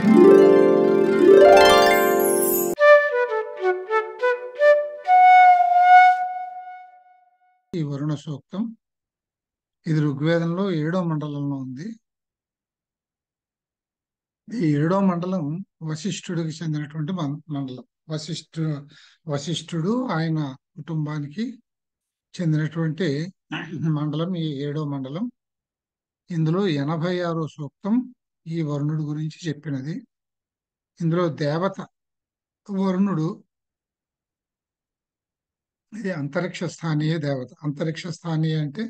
ఈ వరుణ సూక్తం ఇది ఋగ్వేదంలో 7వ మండలంలో ఉంది. ఈ 7వ మండలం వశిష్ఠుడికి చెందినటువంటి మండలం. వశిష్ఠుడు ఆయన కుటుంబానికి చెందినటువంటి మండలం ఈ 7వ మండలం. ఇందులో 86వ సూక్తం ఈ వరుణుడి గురించి చెప్పినది. ఇందులో దేవత వరుణుడు ఇది అంతరిక్ష స్థానీయ దేవత. అంతరిక్ష స్థానీయ అంటే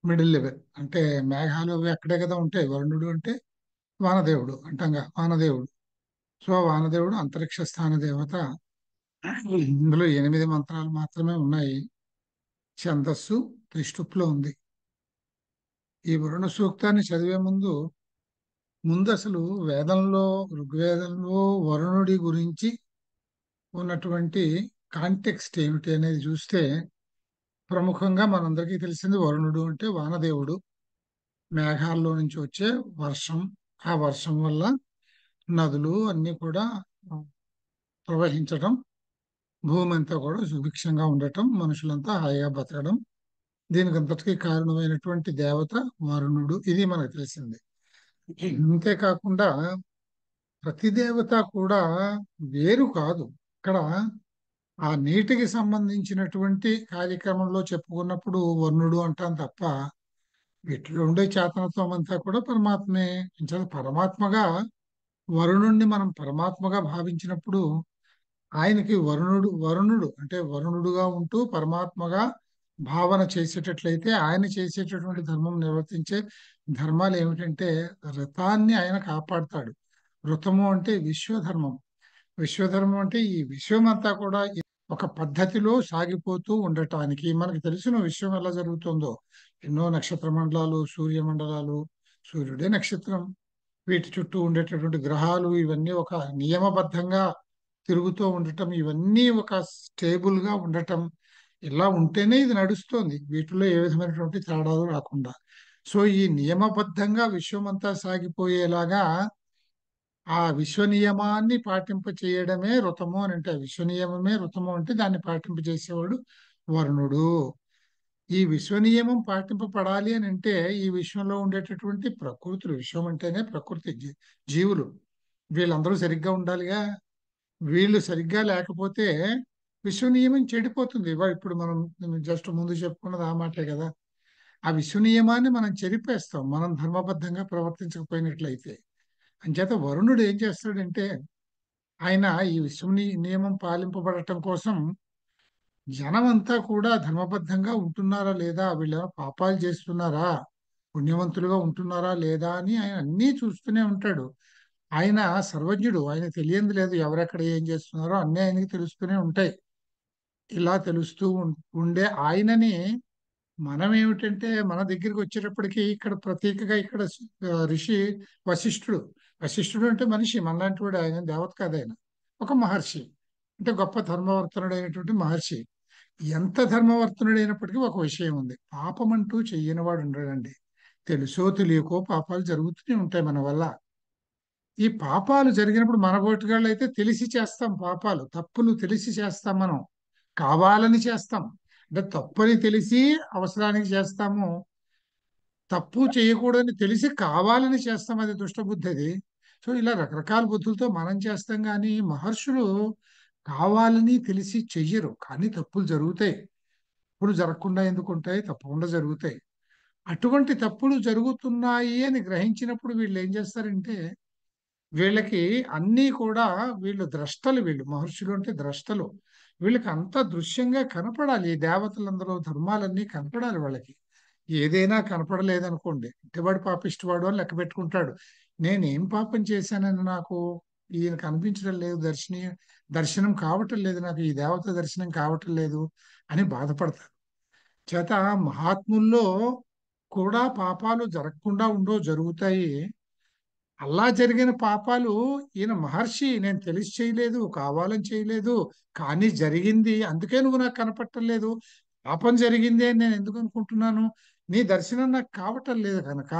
మిడిల్ లెవెల్, అంటే మేఘాలు అవి అక్కడే కదా ఉంటాయి. వరుణుడు అంటే వానదేవుడు అంటంగా, వానదేవుడు. సో వానదేవుడు అంతరిక్ష స్థాన దేవత. ఇందులో 8 మంత్రాలు మాత్రమే ఉన్నాయి. ఛందస్సు త్రిష్టుప్లో ఉంది. ఈ వరుణ సూక్తాన్ని చదివే ముందు అసలు వేదంలో, ఋగ్వేదంలో వరుణుడి గురించి ఉన్నటువంటి కాంటెక్స్ట్ ఏమిటి అనేది చూస్తే, ప్రముఖంగా మనందరికీ తెలిసింది వరుణుడు అంటే వానదేవుడు. మేఘాల్లో నుంచి వచ్చే వర్షం, ఆ వర్షం వల్ల నదులు అన్నీ కూడా ప్రవహించటం, భూమి అంతా కూడా సుభిక్షంగా ఉండటం, మనుషులంతా హాయిగా బతకడం, దీనికి అంతటికీ కారణమైనటువంటి దేవత వరుణుడు. ఇది మనకు తెలిసింది. అంతేకాకుండా ప్రతి దేవత కూడా వేరు కాదు. ఇక్కడ ఆ నీటికి సంబంధించినటువంటి కార్యక్రమంలో చెప్పుకున్నప్పుడు వరుణుడు అంటాం తప్ప, వీటిలో ఉండే చేతనత్వం అంతా కూడా పరమాత్మే. పరమాత్మగా వరుణుణ్ణి మనం పరమాత్మగా భావించినప్పుడు ఆయనకి వరుణుడు అంటే వరుణుడుగా ఉంటూ పరమాత్మగా భావన చేసేటట్లయితే, ఆయన చేసేటటువంటి ధర్మం నిర్వర్తించే ధర్మాలు ఏమిటంటే, రథాన్ని ఆయన కాపాడుతాడు. ఋతము అంటే విశ్వధర్మం. విశ్వధర్మం అంటే ఈ విశ్వం అంతా కూడా ఒక పద్ధతిలో సాగిపోతూ ఉండటానికి. మనకు తెలిసిన విశ్వం ఎలా జరుగుతుందో, ఎన్నో నక్షత్ర మండలాలు, సూర్యమండలాలు, సూర్యుడే నక్షత్రం, వీటి చుట్టూ ఉండేటటువంటి గ్రహాలు, ఇవన్నీ ఒక నియమబద్ధంగా తిరుగుతూ ఉండటం, ఇవన్నీ ఒక స్టేబుల్ గా ఉండటం, ఇలా ఉంటేనే ఇది నడుస్తోంది. వీటిలో ఏ విధమైనటువంటి తేడాలు రాకుండా. సో ఈ నియమబద్ధంగా విశ్వమంతా సాగిపోయేలాగా ఆ విశ్వ నియమాన్ని పాటింప చేయడమే ఋతము అని అంటే, విశ్వ నియమమే ఋతము అంటే దాన్ని పాటింప చేసేవాడు వరుణుడు. ఈ విశ్వ నియమం పాటింపబడాలి అని అంటే, ఈ విశ్వంలో ఉండేటటువంటి ప్రకృతులు, విశ్వం అంటేనే ప్రకృతి, జీవులు, వీళ్ళందరూ సరిగ్గా ఉండాలిగా. వీళ్ళు సరిగ్గా లేకపోతే విశ్వ నియమం చెడిపోతుంది. ఇప్పుడు మనం జస్ట్ ముందు చెప్పుకున్నది ఆ మాటే కదా. ఆ విశ్వ నియమాన్ని మనం చెరిపేస్తాం, మనం ధర్మబద్ధంగా ప్రవర్తించకపోయినట్లయితే. అంచేత వరుణుడు ఏం చేస్తాడంటే, ఆయన ఈ విశ్వ నియమం పాలింపబడటం కోసం జనమంతా కూడా ధర్మబద్ధంగా ఉంటున్నారా లేదా, వీళ్ళ పాపాలు చేస్తున్నారా, పుణ్యవంతులుగా ఉంటున్నారా లేదా అని ఆయన అన్నీ చూస్తూనే ఉంటాడు. ఆయన సర్వజ్ఞుడు, ఆయన తెలియంది లేదు. ఎవరెక్కడ ఏం చేస్తున్నారో అన్నీ ఆయనకి తెలుస్తూనే ఉంటాయి. ఇలా తెలుస్తూ ఉండే ఆయనని మనం ఏమిటంటే, మన దగ్గరికి వచ్చేటప్పటికి ఇక్కడ ప్రత్యేకంగా ఇక్కడ ఋషి వశిష్ఠుడు. వశిష్ఠుడు అంటే మనిషి, మనలాంటి వాడు. ఆయన దేవత కాదు, ఆయన ఒక మహర్షి. అంటే గొప్ప ధర్మవర్తనుడైనటువంటి మహర్షి. ఎంత ధర్మవర్తనుడైనప్పటికీ ఒక విషయం ఉంది: పాపం అంటూ చెయ్యని వాడు ఉండడండి. తెలుసో తెలియకో పాపాలు జరుగుతూనే ఉంటాయి మన వల్ల. ఈ పాపాలు జరిగినప్పుడు మన బోటుగాళ్ళు అయితే తెలిసి చేస్తాం, పాపాలు తప్పులు తెలిసి చేస్తాం, మనం కావాలని చేస్తాం. అంటే తప్పని తెలిసి అవసరానికి చేస్తాము, తప్పు చేయకూడదని తెలిసి కావాలని చేస్తాం, అది దుష్టబుద్ధి అది. సో ఇలా రకరకాల బుద్ధులతో మనం చేస్తాం, కానీ మహర్షులు కావాలని తెలిసి చెయ్యరు, కానీ తప్పులు జరుగుతాయి. తప్పులు జరగకుండా ఎందుకు ఉంటాయి? తప్పకుండా జరుగుతాయి. అటువంటి తప్పులు జరుగుతున్నాయి అని గ్రహించినప్పుడు వీళ్ళు ఏం చేస్తారంటే, వీళ్ళకి అన్నీ కూడా, వీళ్ళు ద్రష్టలు, వీళ్ళు మహర్షులు అంటే ద్రష్టలు. వీళ్ళకి అంతా దృశ్యంగా కనపడాలి. ఈ దేవతలందరూ ధర్మాలన్నీ కనపడాలి వాళ్ళకి. ఏదైనా కనపడలేదనుకోండి, ఇంటివాడు పాపిష్టివాడు అని లెక్క పెట్టుకుంటాడు. నేనేం పాపం చేశానని నాకు ఈయన కనిపించడం లేదు, దర్శనం కావటం లేదు, నాకు ఈ దేవత దర్శనం కావటం లేదు అని బాధపడతారు. చేత మహాత్ముల్లో కూడా పాపాలు జరగకుండా జరుగుతాయి. అలా జరిగిన పాపాలు ఈయన మహర్షి నేను తెలిసి చేయలేదు, కావాలని చేయలేదు, కానీ జరిగింది, అందుకే నువ్వు నాకు కనపడటం లేదు. పాపం జరిగింది అని నేను ఎందుకు అనుకుంటున్నాను? నీ దర్శనం నాకు కావటం లేదు కనుక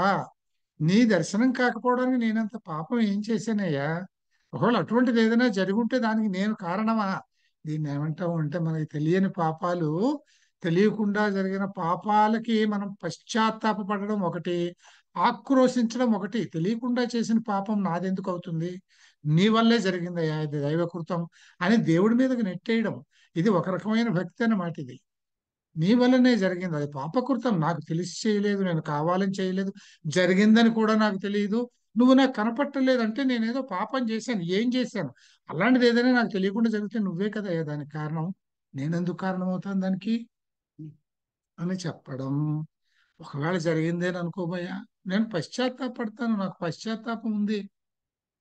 నీ దర్శనం కాకపోవడానికి నేనంత పాపం ఏం చేశానయ్యా? ఒకవేళ అటువంటిది ఏదైనా జరిగి ఉంటే దానికి నేను కారణమా? దీన్ని ఏమంటాము అంటే, మనకి తెలియని పాపాలు, తెలియకుండా జరిగిన పాపాలకి మనం పశ్చాత్తాపపడడం ఒకటి, ఆక్రోశించడం ఒకటి. తెలియకుండా చేసిన పాపం నాదెందుకు అవుతుంది? నీ వల్లే జరిగిందయ్యా, ఇది దైవకృతం అని దేవుడి మీదకి నెట్టేయడం. ఇది ఒక రకమైన భక్తి అన్నమాట ఇది. నీ వల్లనే జరిగింది, అది పాపకృతం, నాకు తెలిసి చేయలేదు, నేను కావాలని చేయలేదు, జరిగిందని కూడా నాకు తెలియదు, నువ్వు నాకు కనపట్టలేదు అంటే నేనేదో పాపం చేశాను. ఏం చేశాను? అలాంటిది ఏదైనా నాకు తెలియకుండా జరిగితే నువ్వే కదా దానికి కారణం, నేనెందుకు కారణం అవుతాను దానికి అని చెప్పడం. ఒకవేళ జరిగిందేని అనుకోబోయా, నేను పశ్చాత్తాపడతాను, నాకు పశ్చాత్తాపం ఉంది,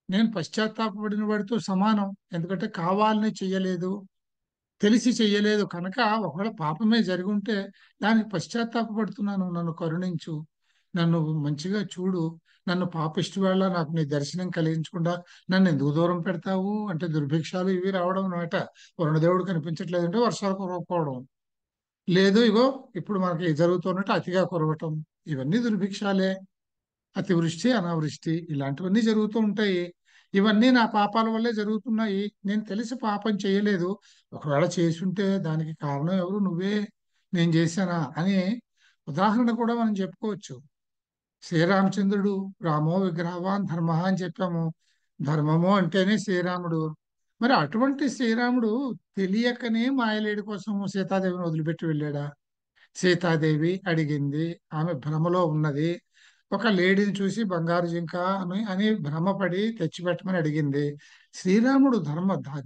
నేను పశ్చాత్తాపడిన వాడితో సమానం. ఎందుకంటే కావాలని చెయ్యలేదు, తెలిసి చెయ్యలేదు కనుక. ఒకవేళ పాపమే జరిగి ఉంటే దానికి పశ్చాత్తాపడుతున్నాను, నన్ను కరుణించు, నన్ను మంచిగా చూడు, నన్ను పాపిష్టి వేళ నాకు నీ దర్శనం కలిగించకుండా నన్ను ఎందుకు దూరం పెడతావు అంటే, దుర్భిక్షాలు ఇవి రావడం అన్నమాట. వరుణదేవుడు కనిపించట్లేదంటే వర్షాలు కురవకపోవడం, లేదు ఇగో ఇప్పుడు మనకి జరుగుతున్నట్టు అతిగా కురవటం, ఇవన్నీ దుర్భిక్షాలే. అతివృష్టి అనావృష్టి ఇలాంటివన్నీ జరుగుతూ ఉంటాయి. ఇవన్నీ నా పాపాల వల్లే జరుగుతున్నాయి, నేను తెలిసి పాపం చేయలేదు. ఒకవేళ చేసుంటే దానికి కారణం ఎవరు? నువ్వే. నేను చేశానా అని ఉదాహరణ కూడా మనం చెప్పుకోవచ్చు. శ్రీరామచంద్రుడు రామో విగ్రహవాన్ ధర్మ అని చెప్పాము. ధర్మము అంటేనే శ్రీరాముడు. మరి అటువంటి శ్రీరాముడు తెలియకనే మాయలేడి కోసం సీతాదేవిని వదిలిపెట్టి వెళ్ళాడా? సీతాదేవి అడిగింది, ఆమె భ్రమలో ఉన్నది. ఒక లేడీని చూసి బంగారు జింక అని భ్రమపడి తెచ్చిపెట్టమని అడిగింది. శ్రీరాముడు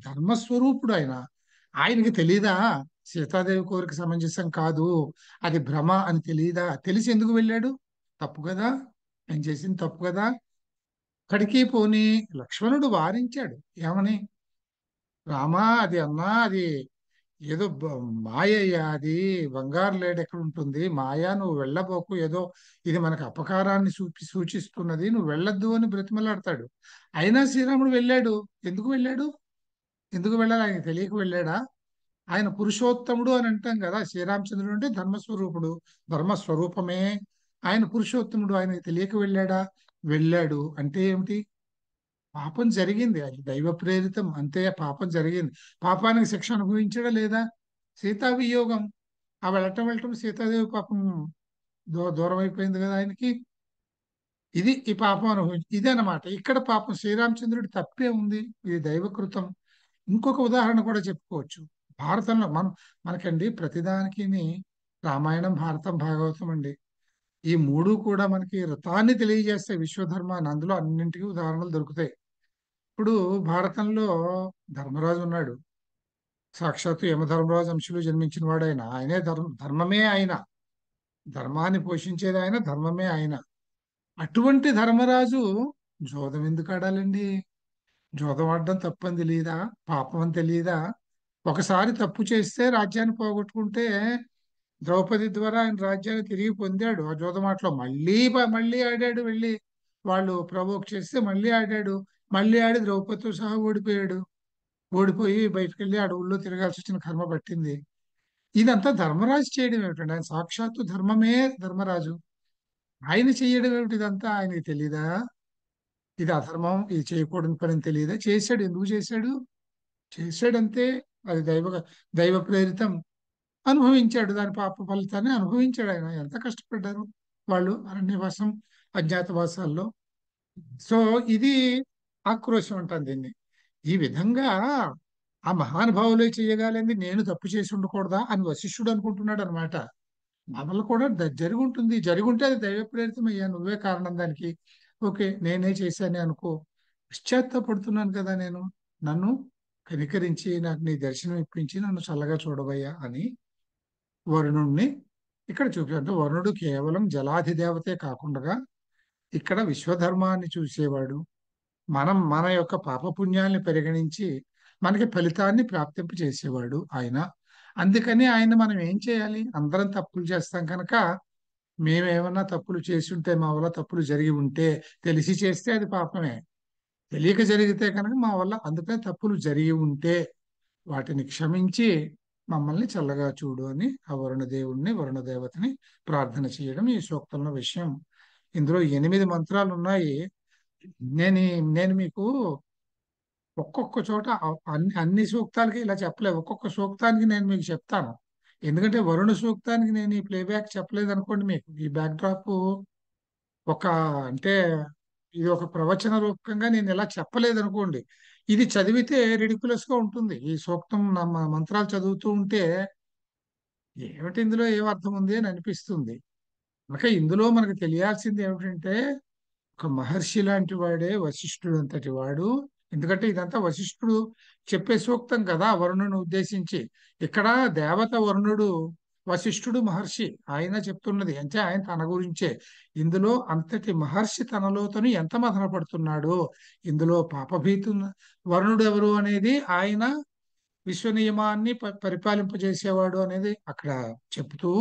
ధర్మస్వరూపుడు ఆయన. ఆయనకి తెలీదా సీతాదేవి కోరిక సమంజసం కాదు, అది భ్రమ అని తెలీదా? తెలిసి ఎందుకు వెళ్ళాడు? తప్పు కదా, ఆయన చేసింది తప్పు కదా. అక్కడికి పోని లక్ష్మణుడు వారించాడు, ఏమని? రామా, అది అన్నా అది ఏదో మాయయ్యా, అది బంగారు లేడు ఎక్కడ ఉంటుంది, మాయా, నువ్వు వెళ్ళబోకు, ఏదో ఇది మనకు అపకారాన్ని సూచిస్తున్నది, నువ్వు వెళ్ళొద్దు అని బ్రతిమలాడతాడు. అయినా శ్రీరాముడు వెళ్ళాడు. ఎందుకు వెళ్ళాడు? ఎందుకు వెళ్ళాలి? ఆయన తెలియక వెళ్ళాడా? ఆయన పురుషోత్తముడు అని అంటాం కదా, శ్రీరామచంద్రుడు అంటే ధర్మస్వరూపుడు, ధర్మస్వరూపమే. ఆయన పురుషోత్తముడు, ఆయనకి తెలియక వెళ్ళాడా? వెళ్ళాడు. అంటే ఏమిటి? పాపం జరిగింది, అది దైవ ప్రేరితం అంతే. పాపం జరిగింది, పాపానికి శిక్ష అనుభవించడా లేదా? సీతా వియోగం, ఆ వెళ్ళటం వెళ్ళటం సీతాదేవి పాపం దూరం అయిపోయింది కదా ఆయనకి. ఇది ఈ పాపం అనుభవించి ఇదే అన్నమాట. ఇక్కడ పాపం శ్రీరామచంద్రుడి తప్పే ఉంది, ఇది దైవకృతం. ఇంకొక ఉదాహరణ కూడా చెప్పుకోవచ్చు. భారతంలో మనకండి ప్రతిదానికి రామాయణం, భారతం, భాగవతం అండి, ఈ మూడు కూడా మనకి ఋతాన్ని తెలియజేస్తాయి, విశ్వధర్మాన్ని. అందులో అన్నింటికీ ఉదాహరణలు దొరుకుతాయి. ఇప్పుడు భారతంలో ధర్మరాజు ఉన్నాడు, సాక్షాత్తు యమధర్మరాజు అంశులు జన్మించిన వాడు ఆయన. ఆయనే ధర్మమే ఆయన, ధర్మాన్ని పోషించేది ఆయన, ధర్మమే ఆయన. అటువంటి ధర్మరాజు జోదం ఎందుకు ఆడాలండి? జోదం ఆడడం తప్పని తెలియదా? పాపం అని తెలియదా? ఒకసారి తప్పు చేస్తే రాజ్యాన్ని పోగొట్టుకుంటే ద్రౌపది ద్వారా ఆయన రాజ్యాన్ని తిరిగి పొందాడు. ఆ జోదమాటలో మళ్ళీ ఆడాడు, వెళ్ళి వాళ్ళు ప్రవోక్ చేస్తే మళ్ళీ ఆడాడు, మళ్ళీ ఆడి ద్రౌపదితో సహా ఓడిపోయాడు. ఓడిపోయి బయటకు వెళ్ళి అడవుల్లో తిరగాల్సి వచ్చిన కర్మ పట్టింది. ఇదంతా ధర్మరాజు చేయడం ఏమిటండి? ఆయన సాక్షాత్తు ధర్మమే ధర్మరాజు, ఆయన చేయడం ఏమిటి? ఇదంతా ఆయనకి తెలీదా? ఇది అధర్మం, ఇది చేయకూడని పని అని తెలియదా? చేశాడు. ఎందుకు చేశాడు? చేశాడంతే. అది దైవ ప్రేరితం. అనుభవించాడు, దాని పాప ఫలితాన్ని అనుభవించాడు. ఆయన ఎంత కష్టపడ్డారు వాళ్ళు అరణ్యవాసం, అజ్ఞాతవాసాల్లో. సో ఇది ఆక్రోశం అంటాను దీన్ని. ఈ విధంగా ఆ మహానుభావులే చేయగలిగింది, నేను తప్పు చేసి ఉండకూడదా అని వశిష్ఠుడు అనుకుంటున్నాడు అనమాట. నా వల్ల కూడా జరిగి ఉంటుంది, జరిగి ఉంటే అది దైవ ప్రేరితం అయ్యా, నువ్వే కారణం దానికి. ఓకే, నేనే చేశానే అనుకో, పశ్చాత్తాపడుతున్నాను కదా నేను, నన్ను కనికరించి నాకు నీ దర్శనం ఇప్పించి నన్ను చల్లగా చూడవయ్యా అని వరుణుణ్ణి ఇక్కడ చూపి. అంటే వరుణుడు కేవలం జలాధిదేవతే కాకుండా ఇక్కడ విశ్వధర్మాన్ని చూసేవాడు, మన యొక్క పాపపుణ్యాల్ని పరిగణించి మనకి ఫలితాన్ని ప్రాప్తింప చేసేవాడు ఆయన. అందుకని ఆయన మనం ఏం చేయాలి? అందరం తప్పులు చేస్తాం కనుక, మేమేమన్నా తప్పులు చేసి ఉంటే, మా వల్ల తప్పులు జరిగి ఉంటే, తెలిసి చేస్తే అది పాపమే, తెలియక జరిగితే కనుక మా వల్ల, అందుకని తప్పులు జరిగి ఉంటే వాటిని క్షమించి మమ్మల్ని చల్లగా చూడు అని ఆ వరుణ దేవుణ్ణి, వరుణ దేవతని ప్రార్థన చేయడం ఈ సూక్తంలో విషయం. ఇందులో 8 మంత్రాలు ఉన్నాయి. నేను నేను మీకు ఒక్కొక్క చోట అన్ని సూక్తాలకి ఇలా చెప్పలేదు. ఒక్కొక్క సూక్తానికి నేను మీకు చెప్తాను. ఎందుకంటే వరుణ సూక్తానికి నేను ఈ ప్లేబ్యాక్ చెప్పలేదు అనుకోండి, మీకు ఈ బ్యాక్ డ్రాప్ ఒక అంటే ఇది ఒక ప్రవచన రూపకంగా నేను ఇలా చెప్పలేదు అనుకోండి, ఇది చదివితే రిడిక్యులస్ గా ఉంటుంది. ఈ సూక్తం మంత్రాలు చదువుతూ ఉంటే ఏమిటి ఇందులో ఏం అర్థం ఉంది అని అనిపిస్తుంది. కనుక ఇందులో మనకు తెలియాల్సింది ఏమిటంటే, ఒక మహర్షి లాంటి వాడే వశిష్ఠుడు అంతటి వాడు. ఎందుకంటే ఇదంతా వశిష్ఠుడు చెప్పే సూక్తం కదా వరుణుని ఉద్దేశించి. ఇక్కడ దేవత వరుణుడు, వశిష్ఠుడు మహర్షి, ఆయన చెప్తున్నది అంటే ఆయన తన గురించే. ఇందులో అంతటి మహర్షి తనలో తను ఎంత మదన పడుతున్నాడు, ఇందులో పాపభీతు వరుణుడు ఎవరు అనేది, ఆయన విశ్వ నియమాన్ని పరిపాలింపజేసేవాడు అనేది అక్కడ చెప్తూ,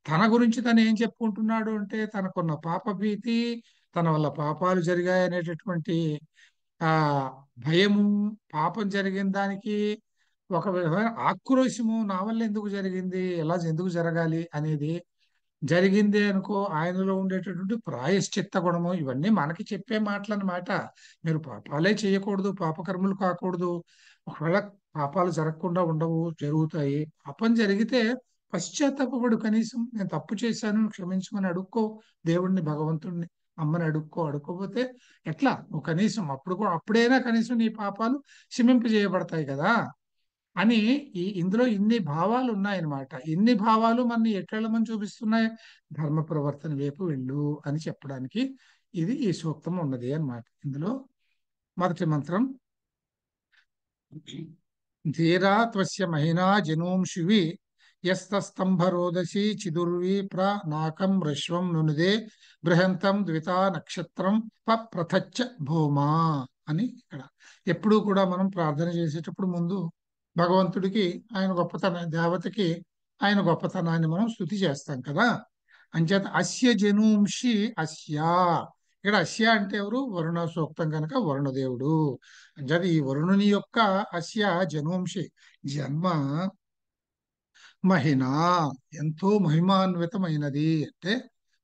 తన గురించి తను ఏం చెప్పుకుంటున్నాడు అంటే తనకున్న పాపభీతి, తన వల్ల పాపాలు జరిగాయి అనేటటువంటి ఆ భయము, పాపం జరిగిన దానికి ఒక విధమైన ఆక్రోశము, నా వల్ల ఎందుకు జరిగింది, ఎలా ఎందుకు జరగాలి అనేది, జరిగింది అనుకో ఆయనలో ఉండేటటువంటి ప్రాయశ్చిత్త గుణము, ఇవన్నీ మనకి చెప్పే మాటలు అన్నమాట. మీరు పాపాలే చేయకూడదు, పాపకర్మలు కాకూడదు, ఒకవేళ పాపాలు జరగకుండా ఉండవు, జరుగుతాయి. పాపం జరిగితే పశ్చాత్తాపపడు, కనీసం నేను తప్పు చేశాను క్షమించమని అడుక్కో దేవుణ్ణి, భగవంతుణ్ణి, అమ్మని అడుక్కో. అడుక్కోపోతే ఎట్లా, నువ్వు కనీసం అప్పుడైనా కనీసం నీ పాపాలు క్షమింపజేయబడతాయి కదా అని. ఇందులో ఇన్ని భావాలు ఉన్నాయన్నమాట. ఇన్ని భావాలు మన ఎట్లెళ్ళమని చూపిస్తున్నాయి, ధర్మ ప్రవర్తన వైపు వెళ్ళు అని చెప్పడానికి ఇది ఈ సూక్తం ఉన్నది అన్నమాట. ఇందులో మొదటి మంత్రం, ధీరా త్వస్య మహినా జనూంషివి యస్తస్తంభరోదసి చిదుర్వి నాకం ఋష్వం నునుదే బృహంతం ద్వితా నక్షత్రం ప్రథచ్చ భూమా అని. ఇక్కడ ఎప్పుడూ కూడా మనం ప్రార్థన చేసేటప్పుడు ముందు భగవంతుడికి ఆయన దేవతకి ఆయన గొప్పతనాన్ని మనం స్తుతి చేస్తాం కదా. అంచేత అస్య జనూంషి అస్య, ఇక్కడ అస్య అంటే ఎవరు, వరుణ సూక్తం కనుక వరుణదేవుడు. అంచేత ఈ వరుణుని యొక్క అస్య జనూంషి, జన్మ మహిన, ఎంతో మహిమాన్వితమైనది. అంటే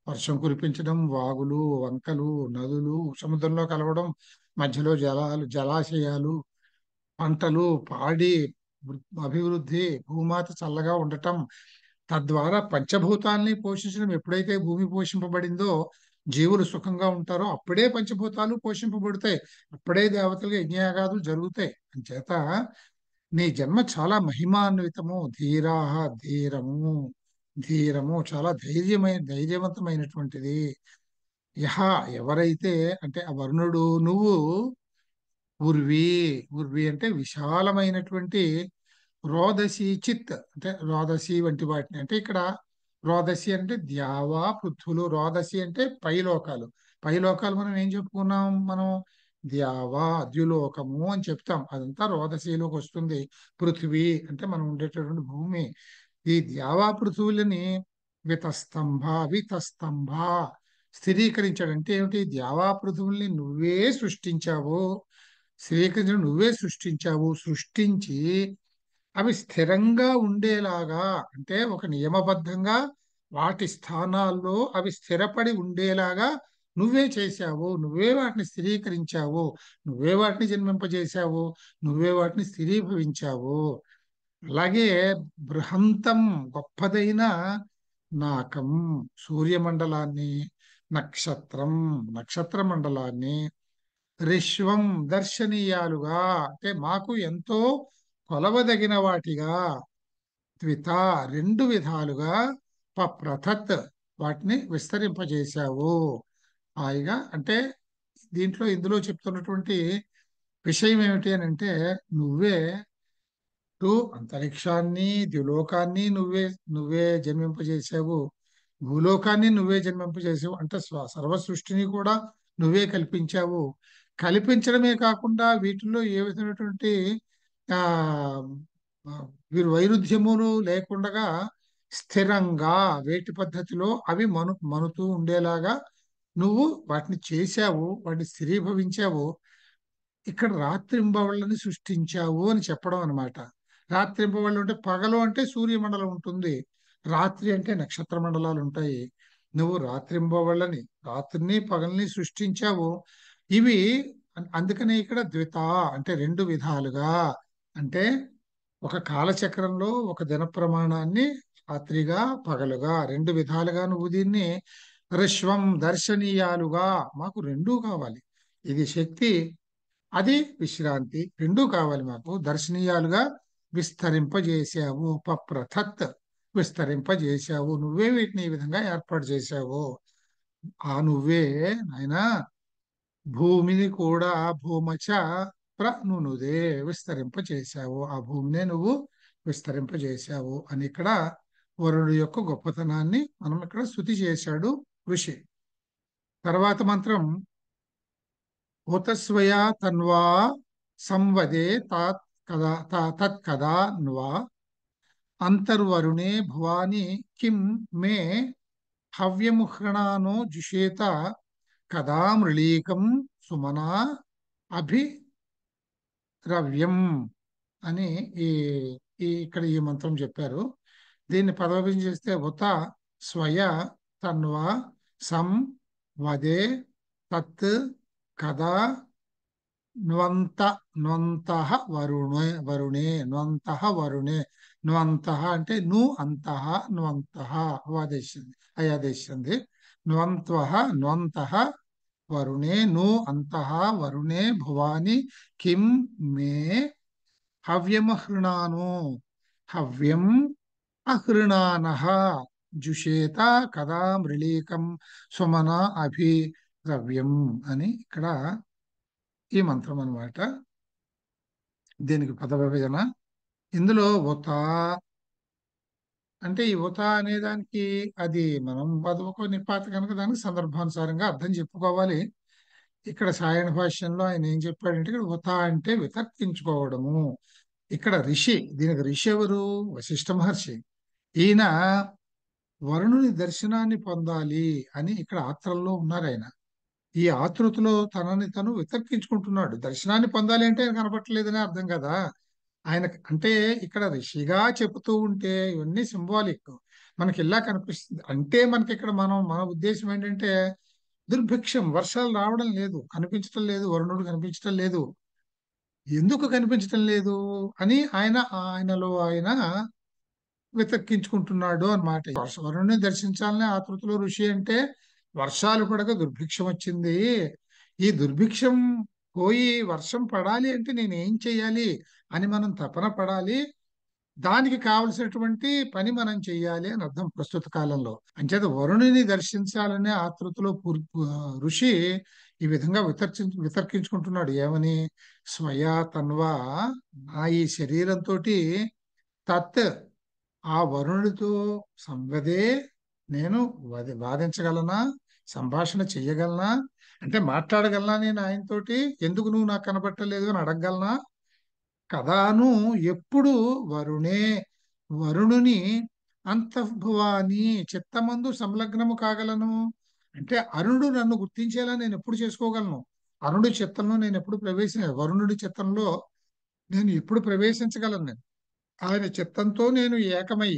వర్షం కురిపించడం, వాగులు, వంకలు, నదులు సముద్రంలో కలవడం, మధ్యలో జలాశయాలు, పంటలు, పాడి అభివృద్ధి, భూమాత చల్లగా ఉండటం, తద్వారా పంచభూతాల్ని పోషించడం. ఎప్పుడైతే భూమి పోషింపబడిందో, జీవులు సుఖంగా ఉంటారో, అప్పుడే పంచభూతాలు పోషింపబడతాయి, అప్పుడే దేవతలు యజ్ఞయాగాదులు జరుగుతాయి. అంచేత నీ జన్మ చాలా మహిమాన్వితము. ధీరాహ, ధీరము, ధీరము చాలా ధైర్యవంతమైనటువంటిది. యహ, ఎవరైతే అంటే ఆ వరుణుడు, నువ్వు ఉర్వి, ఉర్వి అంటే విశాలమైనటువంటి, రోదసి చిత్ అంటే రోదసి వంటి వాటిని, అంటే ఇక్కడ రోదసి అంటే ద్యావా పృథ్వులు, రోదసి అంటే పైలోకాలు. పైలోకాలు మనం ఏం చెప్పుకున్నాం, మనం ద్యావా ద్యులోకము అని చెప్తాం, అదంతా రోదసిలోకి వస్తుంది. పృథ్వీ అంటే మనం ఉండేటటువంటి భూమి. ఈ ద్యావా పృథువులని వితస్తంభ, వితస్తంభ స్థిరీకరించాడు. అంటే ఏమిటి, ద్యావా పృథువుల్ని నువ్వే సృష్టించావు, స్థిరీకరించడం నువ్వే సృష్టించావు. సృష్టించి అవి స్థిరంగా ఉండేలాగా, అంటే ఒక నియమబద్ధంగా వాటి స్థానాల్లో అవి స్థిరపడి ఉండేలాగా నువ్వే చేశావు, నువ్వే వాటిని స్థిరీకరించావు, నువ్వే వాటిని జన్మింపజేశావు, నువ్వే వాటిని స్థిరీభవించావు. అలాగే బృహంతం గొప్పదైన నాకం సూర్యమండలాన్ని, నక్షత్రం నక్షత్ర మండలాన్ని, రిష్వం దర్శనీయాలుగా అంటే మాకు ఎంతో కొలవదగిన వాటిగా, ద్విత రెండు విధాలుగా, ప్రథత్ వాటిని విస్తరింపజేశావు. హాయిగా అంటే ఇందులో చెప్తున్నటువంటి విషయం ఏమిటి అని అంటే, నువ్వే అంతరిక్షాన్ని, ద్యులోకాన్ని నువ్వే జన్మింపజేసావు, భూలోకాన్ని నువ్వే జన్మింపజేసావు. అంటే సర్వ సృష్టిని కూడా నువ్వే కల్పించావు. కల్పించడమే కాకుండా వీటిల్లో ఏ విధమైనటువంటి ఆ వీరు వైరుధ్యములు లేకుండా స్థిరంగా వేటి పద్ధతిలో అవి మనుతూ ఉండేలాగా నువ్వు వాటిని చేశావు, వాటిని స్థిరీభవించావు. ఇక్కడ రాత్రింబవళ్ళని సృష్టించావు అని చెప్పడం అనమాట. రాత్రింబవళ్ళు అంటే పగలు అంటే సూర్యమండలం ఉంటుంది, రాత్రి అంటే నక్షత్ర మండలాలు ఉంటాయి. నువ్వు రాత్రింబవళ్ళని, రాత్రిని పగల్ని సృష్టించావు. ఇవి అందుకనే ఇక్కడ ద్విత అంటే రెండు విధాలుగా, అంటే ఒక కాలచక్రంలో ఒక దిన ప్రమాణాన్ని రాత్రిగా పగలుగా రెండు విధాలుగా నువ్వు దీన్ని ఋష్వం దర్శనీయాలుగా, మాకు రెండూ కావాలి. ఇది శక్తి, అది విశ్రాంతి, రెండూ కావాలి మాకు. దర్శనీయాలుగా విస్తరింపజేసావు, పప్రథత్ విస్తరింపజేశావు, నువ్వే వీటిని ఈ విధంగా ఏర్పాటు చేశావు. ఆ నువ్వే నాయనా భూమిని కూడా భూమచ ప్రనునుదే విస్తరింపజేశావు, ఆ భూమినే నువ్వు విస్తరింపజేశావు అని ఇక్కడ వరుడు యొక్క గొప్పతనాన్ని మనం ఇక్కడ స్తుతి చేశాడు ఋషి. తర్వాత మంత్రం హుతస్వయా తన్వా సంవదే తాత్ కదా తత్ కదా న్వా అంతర్వరుణే భువాని కిం మే హవ్యముహ్రణానో జుషేత కదా మృళీకం సుమనా అభిరవ్యం అని ఈ ఇక్కడ ఈ మంత్రం చెప్పారు. దీన్ని పదవించి చేస్తే ఉత స్వయ తన్వ సం వదే తత్ కదా న్వంత న్వంతః వరుణే వరుణే న్వంతః వరుణే న్వంతః అంటే ను అంతః న్వంతః అవాదేశింది అయాదేశింది న్వంత్వః న్వంతః వరుణే ను అంతః వరుణే భువాని కిం మే హవ్యమహృణాను హవ్యం అహృణానః జుషేత కదా మృళీకం సుమన అభిరవ్యం అని ఇక్కడ ఈ మంత్రం అన్నమాట. దీనికి పద విభజన. ఇందులో ఉత అంటే ఈ ఉత అనే దానికి అది మనం ఒక నిపాత కనుక దానికి సందర్భానుసారంగా అర్థం చెప్పుకోవాలి. ఇక్కడ సాయణ భాష్యంలో ఆయన ఏం చెప్పాడంటే ఇక్కడ ఉత అంటే వితర్కించుకోవడము. ఇక్కడ ఋషి, దీనికి ఋషి ఎవరు? వశిష్ఠ మహర్షి. ఈయన వరుణుని దర్శనాన్ని పొందాలి అని ఇక్కడ ఆత్రంలో ఉన్నారు ఆయన. ఈ ఆతృతలో తనని తను వితర్కించుకుంటున్నాడు. దర్శనాన్ని పొందాలి అంటే ఆయన కనపట్టలేదని అర్థం కదా. ఆయన అంటే ఇక్కడ ఋషిగా చెబుతూ ఉంటే ఇవన్నీ సింబాలిక్ మనకి ఇలా కనిపిస్తుంది. అంటే మనకి ఇక్కడ మన ఉద్దేశం ఏంటంటే దుర్భిక్షం, వర్షాలు రావడం లేదు, కనిపించటం లేదు, వరుణుడు కనిపించటం లేదు. ఎందుకు కనిపించటం లేదు అని ఆయనలో ఆయన వితర్కించుకుంటున్నాడు అన్నమాట. వరుణుని దర్శించాలనే ఆతృతలో ఋషి అంటే వర్షాలు పడక దుర్భిక్షం వచ్చింది. ఈ దుర్భిక్షం పోయి వర్షం పడాలి అంటే నేను ఏం చెయ్యాలి అని మనం తపన పడాలి. దానికి కావలసినటువంటి పని మనం చెయ్యాలి అని అర్థం ప్రస్తుత కాలంలో. అంచేత వరుణుని దర్శించాలనే ఆతృతలో ఋషి ఈ విధంగా వితర్కించుకుంటున్నాడు. ఏమని? స్వయా తన్వా, నా ఈ శరీరంతో తత్ ఆ వరుణుడితో సంవదే నేను వాదించగలనా, సంభాషణ చెయ్యగలనా, అంటే మాట్లాడగలనా నేను ఆయనతోటి? ఎందుకు నువ్వు నాకు కనబట్టలేదు అని అడగగలనా? కదాను ఎప్పుడు వరుణుని అంతఃభువాని చిత్తమందు సంలగ్నము కాగలను. అంటే అరుణుడు నన్ను గుర్తించేలా నేను ఎప్పుడు చేసుకోగలను? అరుణుడి చిత్తంలో నేను ఎప్పుడు వరుణుడి చిత్తంలో నేను ఎప్పుడు ప్రవేశించగలను? నేను ఆయన చిత్తంతో నేను ఏకమై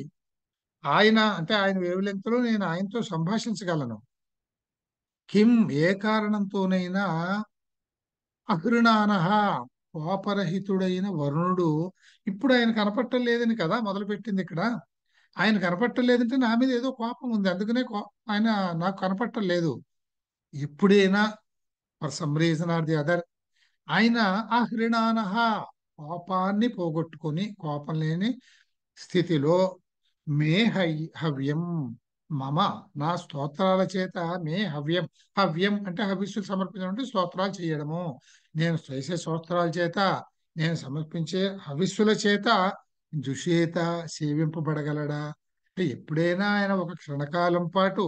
ఆయన అంటే ఆయన వేవులెంతలో నేను ఆయనతో సంభాషించగలను. కిం ఏ కారణంతోనైనా అహృణానహ కోపరహితుడైన వరుణుడు ఇప్పుడు ఆయన కనపట్టలేదని కదా మొదలుపెట్టింది ఇక్కడ. ఆయన కనపట్టలేదంటే నా మీద ఏదో కోపం ఉంది, అందుకనే ఆయన నాకు కనపట్టలేదు. ఎప్పుడైనా for some reason or the other ఆయన అహృణానహ కోపాన్ని పోగొట్టుకొని కోపం లేని స్థితిలో మే హవ్యం మమ నా స్తోత్రాల చేత మే హవ్యం, హవ్యం అంటే హవిస్సులు సమర్పించడం అంటే స్తోత్రాలు చేయడము. నేను చేసే స్తోత్రాల చేత, నేను సమర్పించే హవిస్సుల చేత జుషేత సేవింపబడగలడా? అంటే ఎప్పుడైనా ఆయన ఒక క్షణకాలం పాటు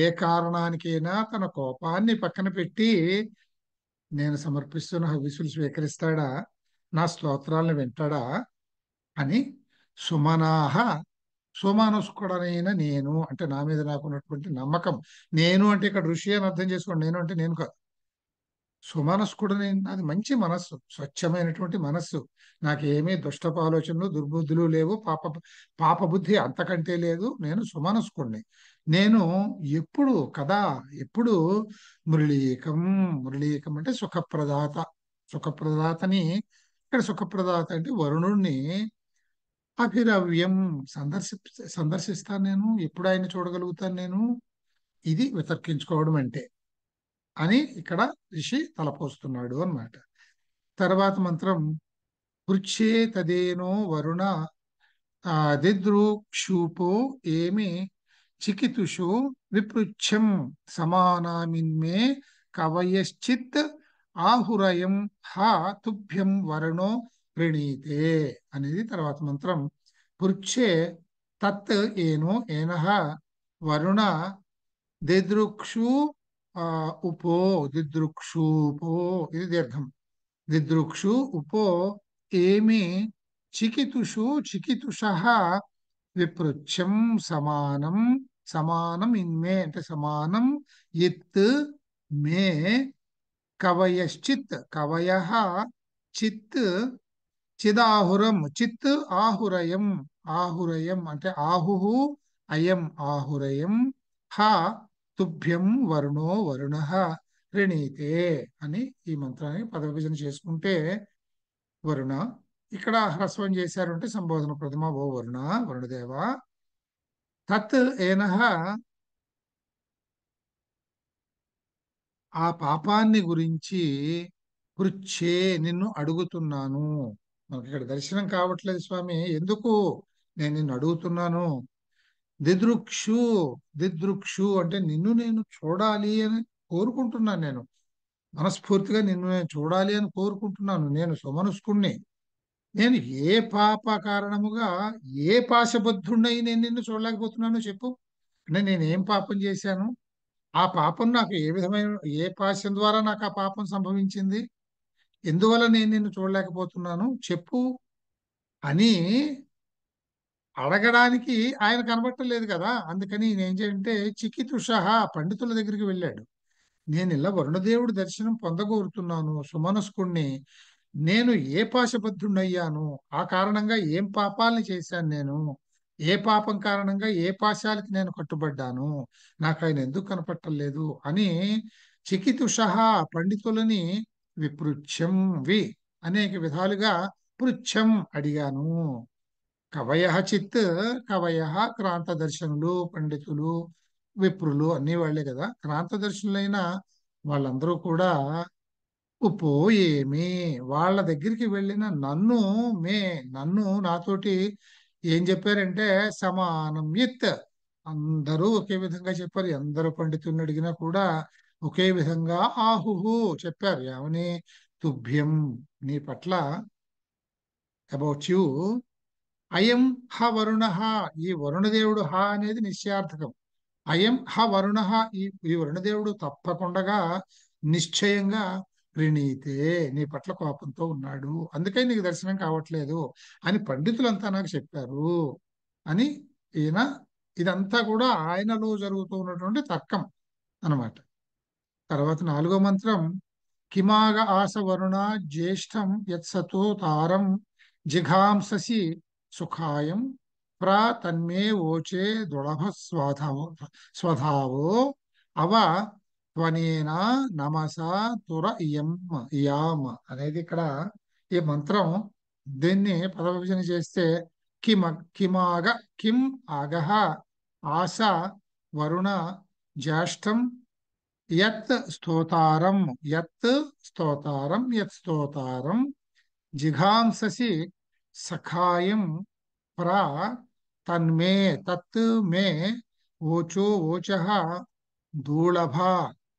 ఏ కారణానికైనా తన కోపాన్ని పక్కన పెట్టి నేను సమర్పిస్తున్న హవిస్సులు స్వీకరిస్తాడా? నా స్తోత్రాలను వింటాడా అని సుమనాహ సుమానుష్కుడనైన నేను అంటే నా మీద నాకున్నటువంటి నమ్మకం. నేను అంటే ఇక్కడ ఋషి అని అర్థం చేసుకోండి. నేను అంటే నేను కాదు. సుమనస్కుడని నాది మంచి మనస్సు, స్వచ్ఛమైనటువంటి మనస్సు. నాకేమీ దుష్టపు ఆలోచనలు దుర్బుద్ధులు లేవు, పాప బుద్ధి అంతకంటే లేదు. నేను సుమనస్కుడిని. నేను ఎప్పుడు కదా, ఎప్పుడు మురళీకం, మురళీకం అంటే సుఖప్రదాత, సుఖప్రదాతని, ఇక్కడ సుఖప్రదాత అంటే వరుణుణ్ణి అభిరవ్యం సందర్శిస్తాను నేను, ఎప్పుడు ఆయన చూడగలుగుతాను నేను, ఇది వితర్కించుకోవడం అంటే అని ఇక్కడ ఋషి తలపోస్తున్నాడు అన్నమాట. తర్వాత మంత్రం పృచ్ఛే తదేనో వరుణ దిదృక్షూపో ఏమి చికితుషు విపృచ్ఛం సమానామిన్మే కవయశ్చిత్ ఆహురయం హ తుభ్యం వరుణో ప్రణీతే అనేది తర్వాత మంత్రం. పృచ్ఛే తత్ ఏనో ఏనః వరుణ దిదృక్షు ఉపో, దిదృక్షూపో ఇది దీర్ఘం, దిదృక్షు ఉపో ఏమి చికితుషు చికితుషః విపృచ్ఛం సమానం, సమానం ఇన్మే అంటే సమానం, ఇత్ మే కవయశ్చిత్, కవయః చిత్, చిదాహురం, చిత్ ఆహురయం, ఆహురయం అంటే ఆహుః అయం ఆహురయం, హ తుభ్యం వరుణో వరుణః ప్రణీతే అని ఈ మంత్రాన్ని పదవిభజన చేసుకుంటే వరుణ, ఇక్కడ హ్రస్వం చేశారంటే సంబోధన ప్రథమ ఓ వరుణ, వరుణదేవ, తత్ ఏనః ఆ పాపాన్ని గురించి పృచ్ఛే నిన్ను అడుగుతున్నాను. మనకి ఇక్కడ దర్శనం కావట్లేదు స్వామి, ఎందుకు నేను నిన్ను అడుగుతున్నాను. దిదృక్షు, దిదృక్షు అంటే నిన్ను నేను చూడాలి అని కోరుకుంటున్నాను, నేను మనస్ఫూర్తిగా నిన్ను నేను చూడాలి అని కోరుకుంటున్నాను, నేను సుమనస్కుణ్ణి. నేను ఏ పాప కారణముగా, ఏ పాశబద్ధుణ్ణి నేను నిన్ను చూడలేకపోతున్నానో చెప్పు. అంటే నేను ఏం పాపం చేశాను, ఆ పాపం నాకు ఏ విధమైన, ఏ పాశం ద్వారా నాకు ఆ పాపం సంభవించింది, ఎందువల్ల నేను నిన్ను చూడలేకపోతున్నాను చెప్పు అని అడగడానికి ఆయన కనబట్టలేదు కదా. అందుకని ఈయన ఏం చేయంటే చికితుషః పండితుల దగ్గరికి వెళ్ళాడు. నేను ఇలా వరుణదేవుడి దర్శనం పొందగోరుతున్నాను, సుమనస్కుణ్ణి, నేను ఏ పాశబద్ధుణ్ణయ్యాను, ఆ కారణంగా ఏం పాపాలని చేశాను నేను, ఏ పాపం కారణంగా ఏ పాశాలకి నేను కట్టుబడ్డాను, నాకు ఆయన ఎందుకు కనపట్టలేదు అని చికితుషః పండితులని విపృచ్ఛం, అనేక విధాలుగా పృచ్ఛం అడిగాను. కవయః చిత్, కవయః క్రాంతదర్శనులు, పండితులు, విప్రులు అన్ని వాళ్లే కదా. క్రాంతదర్శనులైన వాళ్ళందరూ కూడా ఉపో ఏమి, వాళ్ళ దగ్గరికి వెళ్ళిన నన్ను, మే నన్ను నాతోటి ఏం చెప్పారంటే సమానం ఇత్, అందరూ ఒకే విధంగా చెప్పారు. ఎందరు పండితుల్ని అడిగినా కూడా ఒకే విధంగా ఆహుహు చెప్పారు. ఏమని, తుభ్యం నీ పట్ల, అబౌట్ యూ, అయం హ వరుణ, ఈ వరుణదేవుడు హ అనేది నిశ్చయార్థకం. అయం హ వరుణ, ఈ వరుణదేవుడు తప్పకుండా నిశ్చయంగా ప్రణీతే నీ పట్ల కోపంతో ఉన్నాడు, అందుకని నీకు దర్శనం కావట్లేదు అని పండితులంతా నాకు చెప్పారు అని ఈయన, ఇదంతా కూడా ఆయనలో జరుగుతూ ఉన్నటువంటి తర్కం అన్నమాట. తర్వాత 4వ మంత్రం కిమాగ ఆస వరుణ జ్యేష్టం యత్సతో తారం జిఘాంససి సుఖాయం ప్ర తన్మే ఓచే దుళభ స్వధావో అవ త్వనేన నమస తుర ఇయం ఇయాం అనేది ఇక్కడ ఈ మంత్రం. దీన్ని పదవిభజన చేస్తే కిమాగ, కిం ఆగహ, ఆశ వరుణ జ్యేష్టం, యత్ స్తోతారం, యత్ స్తోతారం, యత్ స్తోతారం జిఘాంససి సఖాయం ప్ర తన్మే, తత్ మే ఓచో ఓచః దూళభ,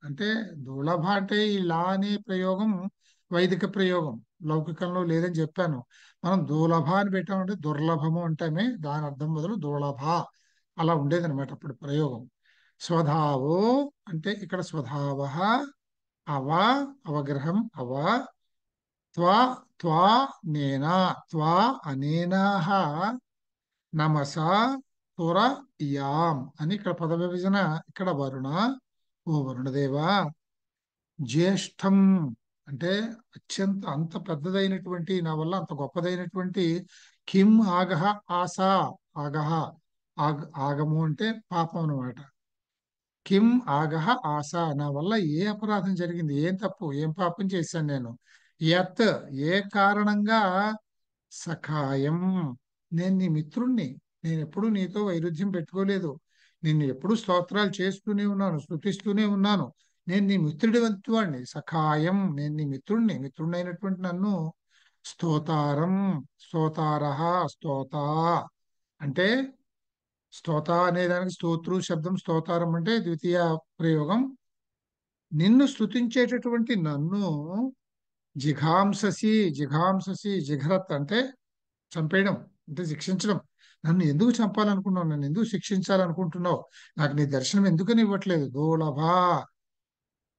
అంటే దూళభ అంటే ఈ లా అనే ప్రయోగం వైదిక ప్రయోగం, లౌకికంలో లేదని చెప్పాను. మనం దూలభ అని పెట్టామంటే దుర్లభము అంటామే, దాని అర్థం బదులు దూళభ అలా ఉండేది అనమాట అప్పుడు ప్రయోగం. స్వధావో అంటే ఇక్కడ స్వధావ, అవ అవగ్రహం, అవ త్వా, త్వా నేనా, త్వా అనేనాహ నమస తుర ఇయాం అని ఇక్కడ పద విభజన. ఇక్కడ వరుణ, ఓ వరుణదేవా, జ్యేష్టం అంటే అత్యంత, అంత పెద్దదైనటువంటి, నా వల్ల అంత గొప్పదైనటువంటి, కిం ఆగహ ఆశ, ఆగహ ఆగము అంటే పాపం అన్నమాట. కిం ఆగహ ఆశ, నా వల్ల ఏ అపరాధం జరిగింది, ఏం తప్పు ఏం పాపం చేశాను నేను. యత్, ఏ కారణంగా. సఖాయం, నేను నీ మిత్రుణ్ణి, నేను ఎప్పుడూ నీతో వైరుధ్యం పెట్టుకోలేదు, నిన్ను ఎప్పుడూ స్తోత్రాలు చేస్తూనే ఉన్నాను, స్తుతిస్తూనే ఉన్నాను. నేను నీ మిత్రుడి వంతువాణ్ణి. సఖాయం, నేను నీ మిత్రుణ్ణి, మిత్రుడినైనటువంటి నన్ను. స్తోతారం, స్తోతారః, స్తోత అంటే, స్తోత అనే దానికి స్తోత్రు శబ్దం, స్తోతారం అంటే ద్వితీయ ప్రయోగం. నిన్ను స్తుతించేటటువంటి నన్ను. జిఘాంససి, జిఘాంససి, జిఘ్రత్ అంటే చంపేయడం, అంటే శిక్షించడం. నన్ను ఎందుకు చంపాలనుకున్నావు, నన్ను ఎందుకు శిక్షించాలనుకుంటున్నావు, నాకు నీ దర్శనం ఎందుకని ఇవ్వట్లేదు. దోలభా,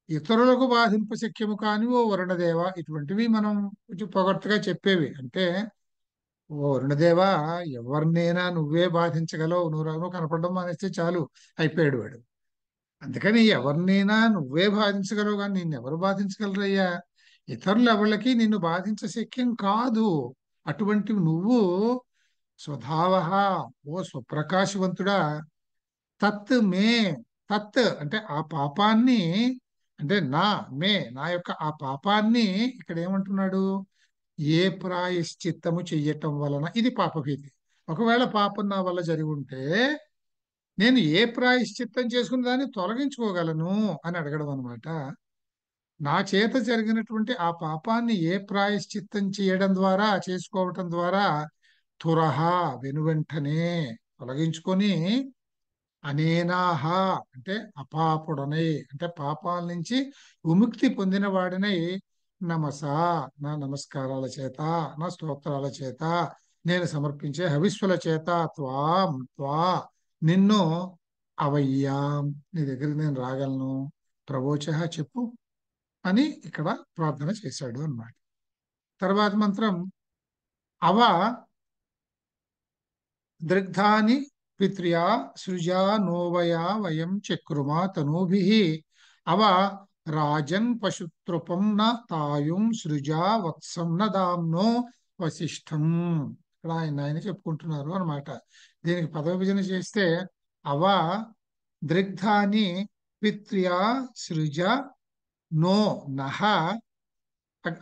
ఇతరులకు బాధింప శక్యము కాని ఓ వరుణదేవ, ఇటువంటివి మనం కొంచెం పొగడ్తగా చెప్పేవి. అంటే, ఓ వరుణదేవా, ఎవరినైనా నువ్వే బాధించగలవు, నువ్వు కనపడడం మానేస్తే చాలు, అయిపోయాడు వాడు. అందుకని ఎవరినైనా నువ్వే బాధించగలవు, కానీ నిన్ను ఎవరు బాధించగలరయ్యా. ఇతరులు ఎవళ్ళకి నిన్ను బాధించ శక్యం కాదు. అటువంటి నువ్వు స్వధావః, ఓ స్వప్రకాశవంతుడా. తత్ మే, తత్ అంటే ఆ పాపాన్ని, అంటే నా యొక్క ఆ పాపాన్ని ఇక్కడ ఏమంటున్నాడు. ఏ ప్రాయశ్చిత్తము చెయ్యటం వలన ఇది పాపభీతి. ఒకవేళ పాపం నా వల్ల జరిగి ఉంటే నేను ఏ ప్రాయశ్చిత్తం చేసుకుని దాన్ని తొలగించుకోగలను అని అడగడం అనమాట. నా చేత జరిగినటువంటి ఆ పాపాన్ని ఏ ప్రాయశ్చిత్తం చేయడం ద్వారా, చేసుకోవటం ద్వారా, తురహ, వెనువెంటనే తొలగించుకొని, అనేనాహ అంటే అపాపుడనై, అంటే పాపాల నుంచి విముక్తి పొందిన వాడినై, నమస, నా నమస్కారాల చేత, నా స్తోత్రాల చేత, నేను సమర్పించే హవిస్సుల చేత, త్వా నిన్ను, అవయ్యాం, నీ దగ్గరికి నేను రాగలను. ప్రవోచ, చెప్పు అని ఇక్కడ ప్రార్థన చేశాడు అన్నమాట. తర్వాత మంత్రం. అవ దృగ్ధాని పిత్ర్యా సృజా నోవయా వయం చక్రుమా తనూభిః అవ రాజన్ పశుతృపం న తాయుం సృజా వత్సం న దామ్నో వశిష్ఠం. ఇక్కడ ఆయన చెప్పుకుంటున్నారు అన్నమాట. దీనికి పదవిభజన చేస్తే, అవ దృగ్ధాని పిత్ర్యా సృజ నో నహ,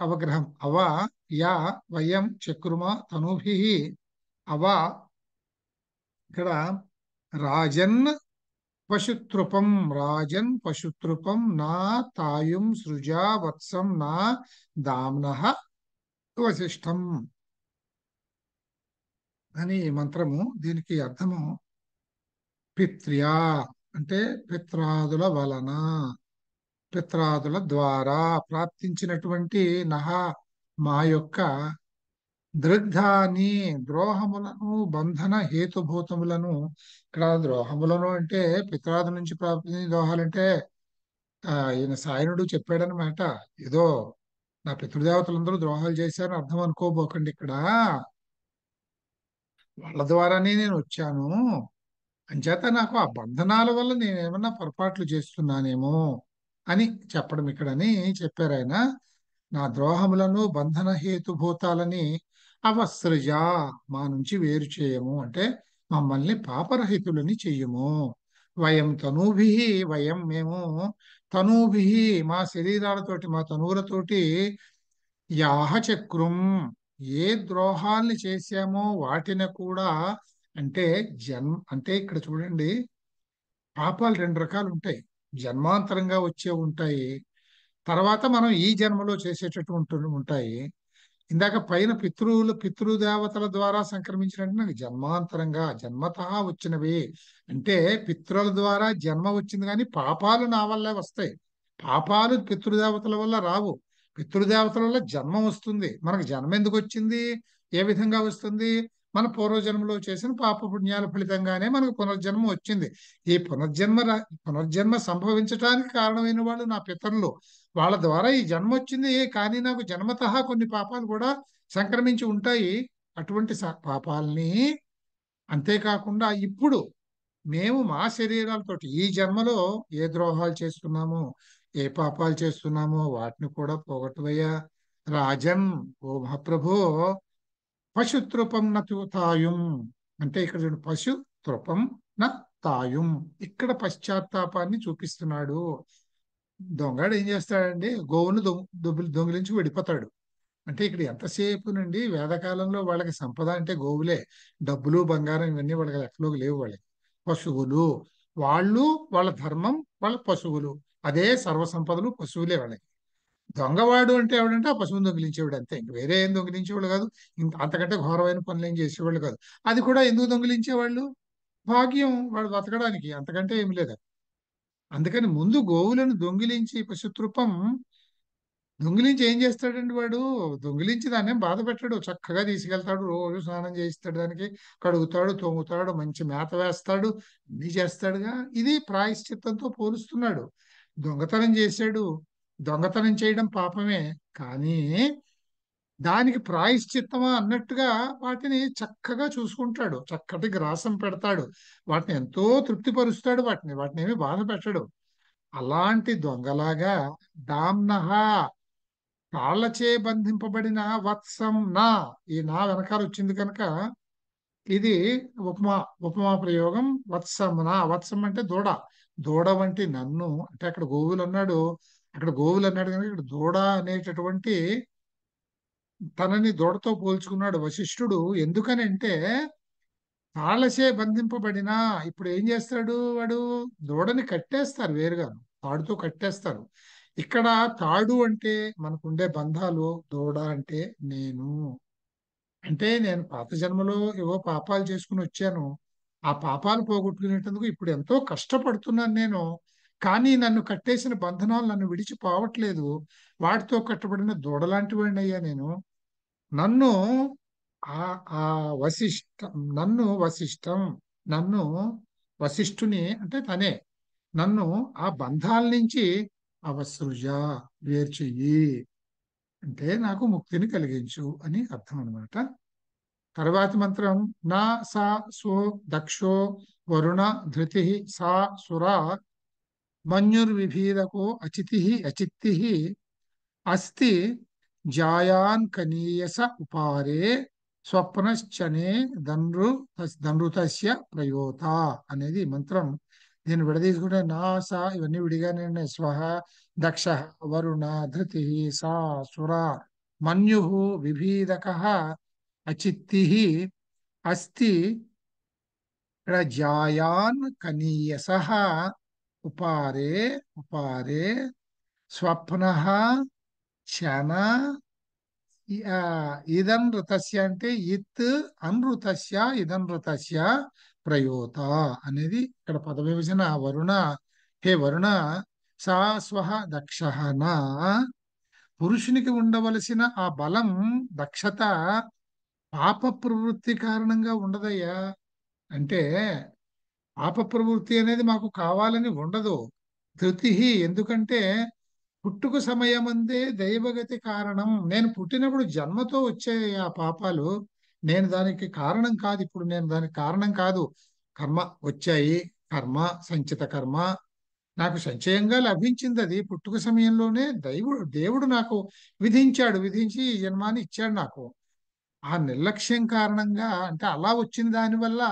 అవగ్రహం. అవ యా వయం చక్రుమ తనూభిః. అవ ఇక్కడ రాజన్ పశుతృపం, రాజన్ పశుతృపం నా తాయుం సృజా వత్సం నా దామ్నః వశిష్ఠం అని ఈ మంత్రము. దీనికి అర్థము పిత్ర్యా అంటే పిత్రాదుల వలన, పిత్రాదుల ద్వారా ప్రాప్తించినటువంటి నహ మా యొక్క దృగ్ధాని ద్రోహములను, బంధన హేతుభూతములను. ఇక్కడ ద్రోహములను అంటే పిత్రాదు నుంచి ప్రాప్తి ద్రోహాలంటే ఈయన సాయనుడు చెప్పాడనమాట. ఏదో నా పితృదేవతలందరూ ద్రోహాలు చేశారని అర్థం అనుకోబోకండి. ఇక్కడ వాళ్ళ ద్వారానే నేను వచ్చాను, అంచేత నాకు ఆ బంధనాల వల్ల నేను ఏమన్నా పొరపాట్లు చేస్తున్నానేమో అని చెప్పడం ఇక్కడని చెప్పారు ఆయన. నా ద్రోహములను, బంధన హేతుభూతాలని అవసృజ, మా నుంచి వేరు చేయము, అంటే మమ్మల్ని పాపరహితులని చెయ్యము. వయం తనూభి, వయం మేము, తనూభి మా శరీరాలతోటి, మా తనువులతోటి, యాహ చక్రం ఏ ద్రోహాల్ని చేశామో వాటిని కూడా, అంటే అంటే ఇక్కడ చూడండి, పాపాలు రెండు రకాలు ఉంటాయి. జన్మాంతరంగా వచ్చే ఉంటాయి, తర్వాత మనం ఈ జన్మలో చేసేటటువంటి ఉంటాయి. ఇందాక పైన పితృదేవతల ద్వారా సంక్రమించినట్టు నాకు జన్మాంతరంగా జన్మతః వచ్చినవి. అంటే పితృల ద్వారా జన్మ వచ్చింది, కానీ పాపాలు నా వల్లే వస్తాయి. పాపాలు పితృదేవతల వల్ల రావు. పితృదేవతల వల్ల జన్మ వస్తుంది. మనకు జన్మ ఎందుకు వచ్చింది, ఏ విధంగా వస్తుంది, మన పూర్వజన్మలో చేసిన పాప పుణ్యాల ఫలితంగానే మనకు పునర్జన్మ వచ్చింది. ఈ పునర్జన్మ సంభవించడానికి కారణమైన వాళ్ళు నా పితరులు. వాళ్ళ ద్వారా ఈ జన్మ వచ్చింది, కానీ నాకు జన్మతః కొన్ని పాపాలు కూడా సంక్రమించి ఉంటాయి. అటువంటి పాపాలని, అంతేకాకుండా ఇప్పుడు మేము మా శరీరాలతోటి ఈ జన్మలో ఏ ద్రోహాలు చేస్తున్నామో, ఏ పాపాలు చేస్తున్నామో వాటిని కూడా పోగొట్టువయ్యా. రాజన్, ఓ మహాప్రభో, పశుతృపం న తాయుం అంటే ఇక్కడ చూడండి, పశు తృపం న తాయుం. ఇక్కడ పశ్చాత్తాపాన్ని చూపిస్తున్నాడు. దొంగడు ఏం చేస్తాడండి, గోవును దొంగిలించి వెళ్ళిపోతాడు. అంటే ఇక్కడ ఎంతసేపునండి, వేదకాలంలో వాళ్ళకి సంపద అంటే గోవులే. డబ్బులు బంగారం ఇవన్నీ వాళ్ళకి లెక్కలోకి లేవు. వాళ్ళకి పశువులు, వాళ్ళు, వాళ్ళ ధర్మం, వాళ్ళ పశువులు, అదే సర్వసంపదలు పశువులే వాళ్ళకి. దొంగవాడు అంటే ఎవడంటే ఆ పశువుని దొంగిలించేవాడు అంతే, ఇంక వేరే ఏం దొంగిలించేవాళ్ళు కాదు. ఇంత అంతకంటే ఘోరమైన పనులు ఏం చేసేవాళ్ళు కాదు. అది కూడా ఎందుకు దొంగిలించేవాళ్ళు? భాగ్యం, వాడు బతకడానికి, అంతకంటే ఏమి లేదు. అందుకని ముందు గోవులను దొంగిలించి పశుతృపం దొంగిలించి ఏం చేస్తాడండి వాడు? దొంగిలించి దాన్ని ఏం బాధ పెట్టాడు, చక్కగా తీసుకెళ్తాడు, రోజు స్నానం చేయిస్తాడు, దానికి కడుగుతాడు, తోముతాడు, మంచి మేత వేస్తాడు, అన్ని చేస్తాడుగా. ఇది ప్రాయశ్చిత్తంతో పోలుస్తున్నాడు. దొంగతనం చేశాడు, దొంగతనం చేయడం పాపమే, కానీ దానికి ప్రాయశ్చిత్తమా అన్నట్టుగా వాటిని చక్కగా చూసుకుంటాడు, చక్కటి గ్రాసం పెడతాడు, వాటిని ఎంతో తృప్తిపరుస్తాడు, వాటిని ఏమి బాధ పెట్టడు. అలాంటి దొంగలాగా దామ్నహ, కాళ్ళచే బంధింపబడిన వత్సం నా, ఈ నా వెనకాల వచ్చింది కనుక ఇది ఉపమా, ఉపమా ప్రయోగం. వత్సం నా, వత్సం అంటే దూడ, దూడ వంటి నన్ను, అంటే అక్కడ గోవులు అన్నాడు, అక్కడ గోవులు అన్నాడు కనుక ఇక్కడ దూడ అనేటటువంటి తనని దూడతో పోల్చుకున్నాడు వశిష్ఠుడు. ఎందుకని అంటే తాళచే బంధింపబడిన, ఇప్పుడు ఏం చేస్తాడు వాడు? దూడని కట్టేస్తారు వేరుగా, తాడుతో కట్టేస్తారు. ఇక్కడ తాడు అంటే మనకుండే బంధాలు, దూడ అంటే నేను. అంటే నేను పాత జన్మలో ఏవో పాపాలు చేసుకుని వచ్చాను, ఆ పాపాలు పోగొట్టుకునేటందుకు ఇప్పుడు ఎంతో కష్టపడుతున్నాను నేను. కానీ నన్ను కట్టేసిన బంధనాలు నన్ను విడిచిపోవట్లేదు. వాటితో కట్టబడిన దూడలాంటి వాడిని అయ్యా నేను. నన్ను ఆ ఆ వశిష్టం, నన్ను వశిష్ఠుని అంటే తనే, నన్ను ఆ బంధాల నుంచి అవసృజ, వేరు చెయ్యి, అంటే నాకు ముక్తిని కలిగించు అని అర్థం అన్నమాట. తర్వాతి మంత్రం నా సా సో దక్షో వరుణ ధృతి సా సురా మన్యుర్విభీదకో అచిత్తి అస్తి జాయాన్ కనీయస ఉపారే స్వప్నశ్చనే ధనృతస్య ప్రయోత అనేది మంత్రం. నేను విడదీసుకుంటే నాస, ఇవన్నీ విడిగానే ఉన్నాయి. స్వహ, దక్ష, వరుణ, ధృతి, సా, సుర, మన్యు, విభీదక, అచిత్తి, అస్తి, ఇక్కడ జాయాన్ కనీయస, ఉపారే, ఉపారే, స్వప్న, శన, ఇదన్ ఋతస్య అంటే ఇత్ అనృతస్య ఇదన్ ఋతస్య ప్రయోత అనేది ఇక్కడ పద విభజన. వరుణ, హే వరుణ, సా స్వహ దక్ష నా, పురుషునికి ఉండవలసిన ఆ బలం, దక్షత పాప ప్రవృత్తి కారణంగా ఉండదయ్యా. అంటే పాప ప్రవృత్తి అనేది మాకు కావాలని ఉండదు. ధృతి, ఎందుకంటే పుట్టుక సమయమందే దైవగతి కారణం. నేను పుట్టినప్పుడు జన్మతో వచ్చే ఆ పాపాలు, నేను దానికి కారణం కాదు. ఇప్పుడు నేను దానికి కారణం కాదు. కర్మ వచ్చాయి, కర్మ సంచిత కర్మ నాకు సంచయంగా లభించింది. అది పుట్టుక సమయంలోనే దేవుడు నాకు విధించి ఈ జన్మాన్ని ఇచ్చాడు నాకు. ఆ నిర్లక్ష్యం కారణంగా, అంటే అలా వచ్చిన దానివల్ల,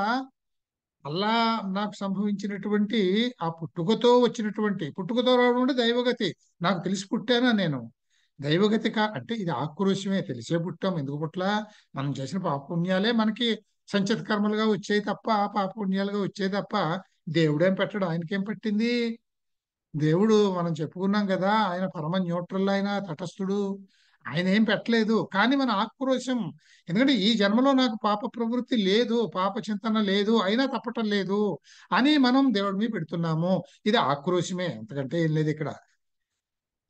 అలా నాకు సంభవించినటువంటి ఆ పుట్టుకతో రావడం అంటే దైవగతి. నాకు తెలిసి పుట్టానా నేను? దైవగతి అంటే ఇది ఆక్రోశమే, తెలిసే పుట్టాం. ఎందుకు పుట్లా? మనం చేసిన పాపపుణ్యాలే మనకి సంచిత కర్మలుగా వచ్చాయి తప్ప, పాపపుణ్యాలుగా వచ్చాయి తప్ప, దేవుడేం పెట్టడు. ఆయనకేం పట్టింది? దేవుడు మనం చెప్పుకున్నాం కదా, ఆయన పరమ న్యూట్రల్, ఆయన తటస్థుడు, ఆయన ఏం పెట్టలేదు. కానీ మన ఆక్రోశం, ఎందుకంటే ఈ జన్మలో నాకు పాప ప్రవృత్తి లేదు, పాప చింతన లేదు, అయినా తప్పటం లేదు అని మనం దేవుడి మీద పెడుతున్నాము. ఇది ఆక్రోశమే, అంతకంటే ఏం లేదు ఇక్కడ.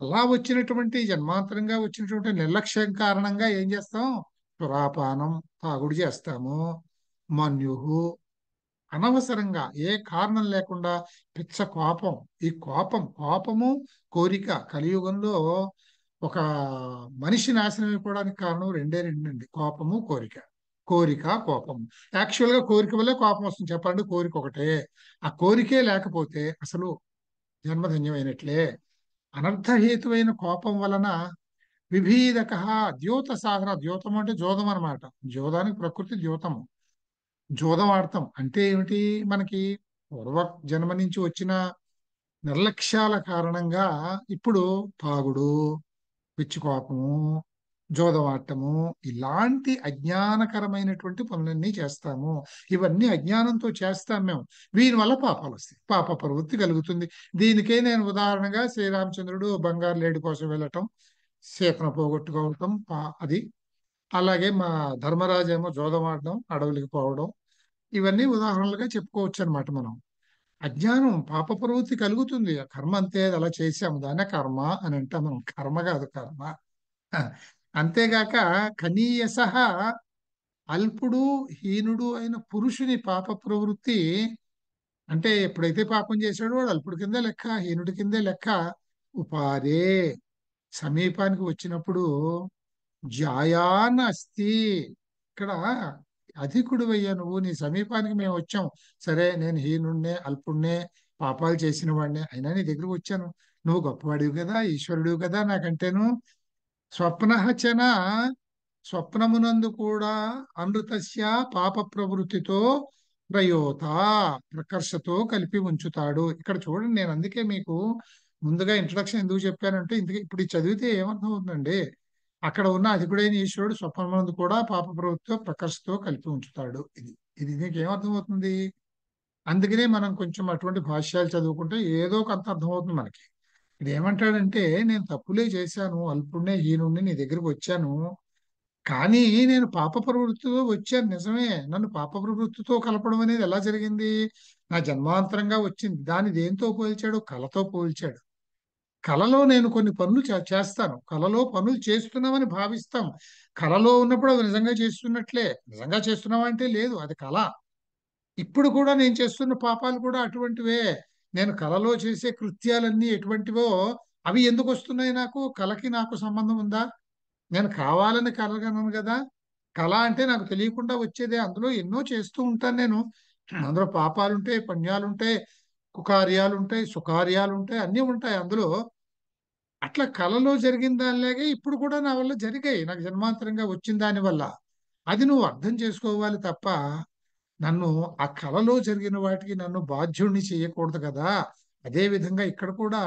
అలా వచ్చినటువంటి జన్మాంతరంగా వచ్చినటువంటి నిర్లక్ష్యం కారణంగా ఏం చేస్తాం? సురాపానం, తాగుడు చేస్తాము. మన్యుహు, అనవసరంగా ఏ కారణం లేకుండా పిచ్చ కోపం. ఈ కోపము, కోరిక కలియుగంలో ఒక మనిషి నాశనం అయిపోవడానికి కారణం రెండండి: కోపము, కోరిక. కోరిక, కోపము. యాక్చువల్ గా కోరిక వల్లే కోపం వస్తుంది, చెప్పండి. కోరిక ఒకటే, ఆ కోరికే లేకపోతే అసలు జన్మధన్యమైనట్లే. అనర్థహేతువైన కోపం వలన విభీదక, ద్యోత సాధన, ద్యోతం అంటే జోదం అనమాట. జోదానికి ప్రకృతి ద్యోతము. జోదం ఆడతాం అంటే ఏమిటి? మనకి పూర్వ జన్మ నుంచి వచ్చిన నిర్లక్ష్యాల కారణంగా ఇప్పుడు తాగుడు, పిచ్చికోపము, జోదవాటము ఇలాంటి అజ్ఞానకరమైనటువంటి పనులన్నీ చేస్తాము. ఇవన్నీ అజ్ఞానంతో చేస్తాం మేము. వీని వల్ల పాపాలు వస్తాయి, పాప ప్రవృత్తి కలుగుతుంది. దీనికే నేను ఉదాహరణగా శ్రీరామచంద్రుడు బంగారు లేడి కోసం వెళ్ళటం, సీతను పోగొట్టుకోవటం అది. అలాగే మా ధర్మరాజు ఏమో జోదం ఆడడం, అడవులకి పోవడం, ఇవన్నీ ఉదాహరణలుగా చెప్పుకోవచ్చు అనమాట మనం. అజ్ఞానం పాప ప్రవృత్తి కలుగుతుంది. ఆ కర్మ అంతే, అది అలా చేసాము, దాన్నే కర్మ అని అంటాం మనం. కర్మ కాదు, కర్మ. అంతేగాక కనీయసహ అల్పుడు, హీనుడు అయిన పురుషుని పాప ప్రవృత్తి అంటే ఎప్పుడైతే పాపం చేశాడో వాడు అల్పుడి కిందే లెక్క, హీనుడి కిందే లెక్క. ఉపాదే సమీపానికి వచ్చినప్పుడు జాయాన్ అస్తి. ఇక్కడ అధికుడివయ్యా నువ్వు, నీ సమీపానికి మేము వచ్చాం. సరే, నేను హీనుణ్ణే, అల్పుణ్ణే, పాపాలు చేసిన వాడినే, అయినా నీ దగ్గరకు వచ్చాను. నువ్వు గొప్పవాడివి కదా, ఈశ్వరుడివి కదా నాకంటేను. స్వప్నహచన స్వప్నమునందు కూడా అనృతస్య పాప ప్రవృత్తితో ప్రయోత ప్రకర్షతో కలిపి ఉంచుతాడు. ఇక్కడ చూడండి, నేను అందుకే మీకు ముందుగా ఇంట్రడక్షన్ ఎందుకు చెప్పానంటే, ఇందుకే ఇప్పుడు ఇది చదివితే ఏమర్థం అవుతుందండి. అక్కడ ఉన్న అధికుడైన ఈశ్వరుడు స్వప్నమునందు కూడా పాప ప్రవృత్తితో ప్రకర్షతో కలిపి ఉంచుతాడు. ఇది ఇది నీకు ఏమర్థం అవుతుంది? అందుకనే మనం కొంచెం అటువంటి భాష్యాలు చదువుకుంటే ఏదో కొంత అర్థమవుతుంది మనకి. ఇది ఏమంటాడంటే, నేను తప్పులే చేశాను, అల్పుణ్ణే, హీనుణ్ణి, నీ దగ్గరికి వచ్చాను. కానీ నేను పాప ప్రవృత్తితో వచ్చాను నిజమే. నన్ను పాప ప్రవృత్తితో కలపడం అనేది ఎలా జరిగింది? నా జన్మాంతరంగా వచ్చింది. దాన్ని దేంతో పోల్చాడు? కళతో పోల్చాడు. కళలో నేను కొన్ని పనులు చేస్తాను. కళలో పనులు చేస్తున్నామని భావిస్తాం. కళలో ఉన్నప్పుడు అవి నిజంగా చేస్తున్నట్లే. నిజంగా చేస్తున్నావా అంటే లేదు, అది కళ. ఇప్పుడు కూడా నేను చేస్తున్న పాపాలు కూడా అటువంటివే. నేను కళలో చేసే కృత్యాలన్నీ ఎటువంటివో అవి ఎందుకు వస్తున్నాయి నాకు? కళకి నాకు సంబంధం ఉందా? నేను కావాలని కలగలను కదా. కళ అంటే నాకు తెలియకుండా వచ్చేదే. అందులో ఎన్నో చేస్తూ ఉంటాను నేను. అందులో పాపాలుంటాయి, పుణ్యాలుంటాయి, కుకార్యాలుంటాయి, సుకార్యాలుంటాయి, అన్నీ ఉంటాయి అందులో. అట్లా కళలో జరిగిన దానిలాగే ఇప్పుడు కూడా నా వల్ల జరిగాయి, నాకు జన్మాంతరంగా వచ్చిన దాని వల్ల. అది నువ్వు అర్థం చేసుకోవాలి తప్ప నన్ను ఆ కళలో జరిగిన వాటికి నన్ను బాధ్యుణ్ణి చేయకూడదు కదా. అదే విధంగా ఇక్కడ కూడా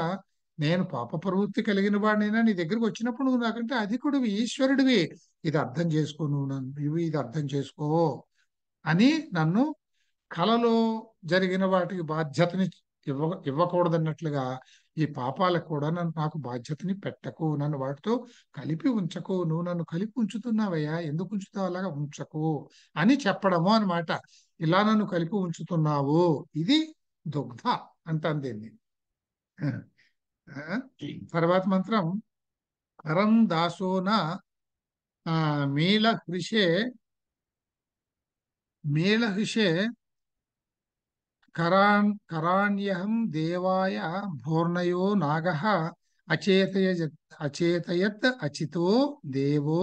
నేను పాప ప్రవృత్తి కలిగిన వాడినైనా నీ దగ్గరికి వచ్చినప్పుడు నువ్వు నాకంటే అధికుడివి, ఈశ్వరుడివి. ఇది అర్థం చేసుకో, నువ్వు నన్ను ఇది అర్థం చేసుకో అని నన్ను కలలో జరిగిన వాటికి బాధ్యతని ఇవ్వకూడదన్నట్లుగా ఈ పాపాలకు కూడా నాకు బాధ్యతని పెట్టకు, నన్ను వాటితో కలిపి ఉంచకు. నువ్వు నన్ను కలిపి ఉంచుతున్నావయ్యా, ఎందుకు ఉంచుతావు అలాగా, ఉంచకు అని చెప్పడము అన్నమాట. ఇలా నన్ను కలిపి ఉంచుతున్నావు, ఇది దుగ్ధ అంటాను దీన్ని. ఆ, తర్వాత మంత్రం కరం దాసోన మీళహృషే మీళహృషే కరాణ్యహం దేవాయ భూర్ణయో నాగః అచేతయత్ అచితో దేవో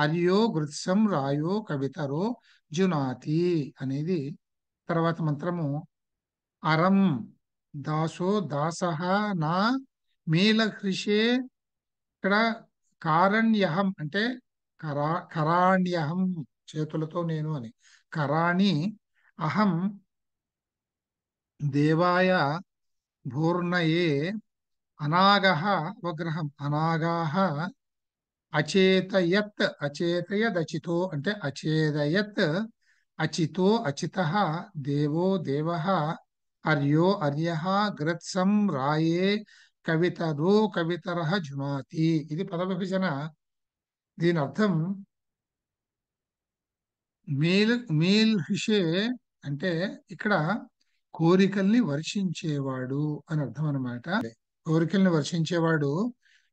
అర్యో గృత్సం రాయో కవితరో జునాతి అనేది తర్వాత మంత్రము. అరం దాసో దాసః నా మీలహృషే. ఇక్కడ కారణ్యహం అంటే కరాణ్యహం చేతులతో నేను అని. కరాణి అహం దేవాయ భూర్ణయే అనాగః అవగ్రహం అనాగాః అచేతయదచితో అంటే అచేదయత్ అచితో అచితః దేవో దేవః అర్యో అర్యః గ్రత్సం రాయే కవితరో కవితరః జునాతి. ఇది పద విభజన. దీని అర్థం మీల్హృషే అంటే ఇక్కడ కోరికల్ని వర్షించేవాడు అని అర్థం అన్నమాట. కోరికల్ని వర్షించేవాడు.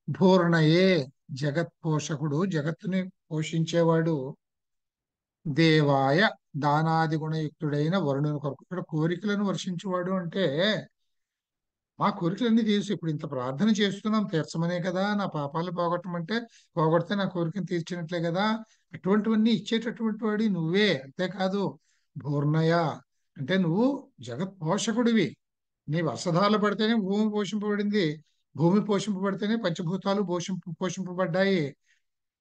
భూర్ణయే జగత్ పోషకుడు, జగత్తుని పోషించేవాడు. దేవాయ దానాది గుణయుక్తుడైన వరుణుని కొరకు. ఇక్కడ కోరికలను వర్షించేవాడు అంటే మా కోరికలన్నీ తీర్చు. ఇప్పుడు ఇంత ప్రార్థన చేస్తున్నాం తీర్చమనే కదా, నా పాపాలు పోగొట్టమంటే పోగొడితే నా కోరికను తీర్చినట్లే కదా. అటువంటివన్నీ ఇచ్చేటటువంటి వాడి నువ్వే. అంతేకాదు భూర్ణయ అంటే నువ్వు జగత్ పోషకుడివి. నీ వసధాలు పడితేనే భూమి పోషింపబడింది, భూమి పోషింపబడితేనే పంచభూతాలు పోషింపబడ్డాయి.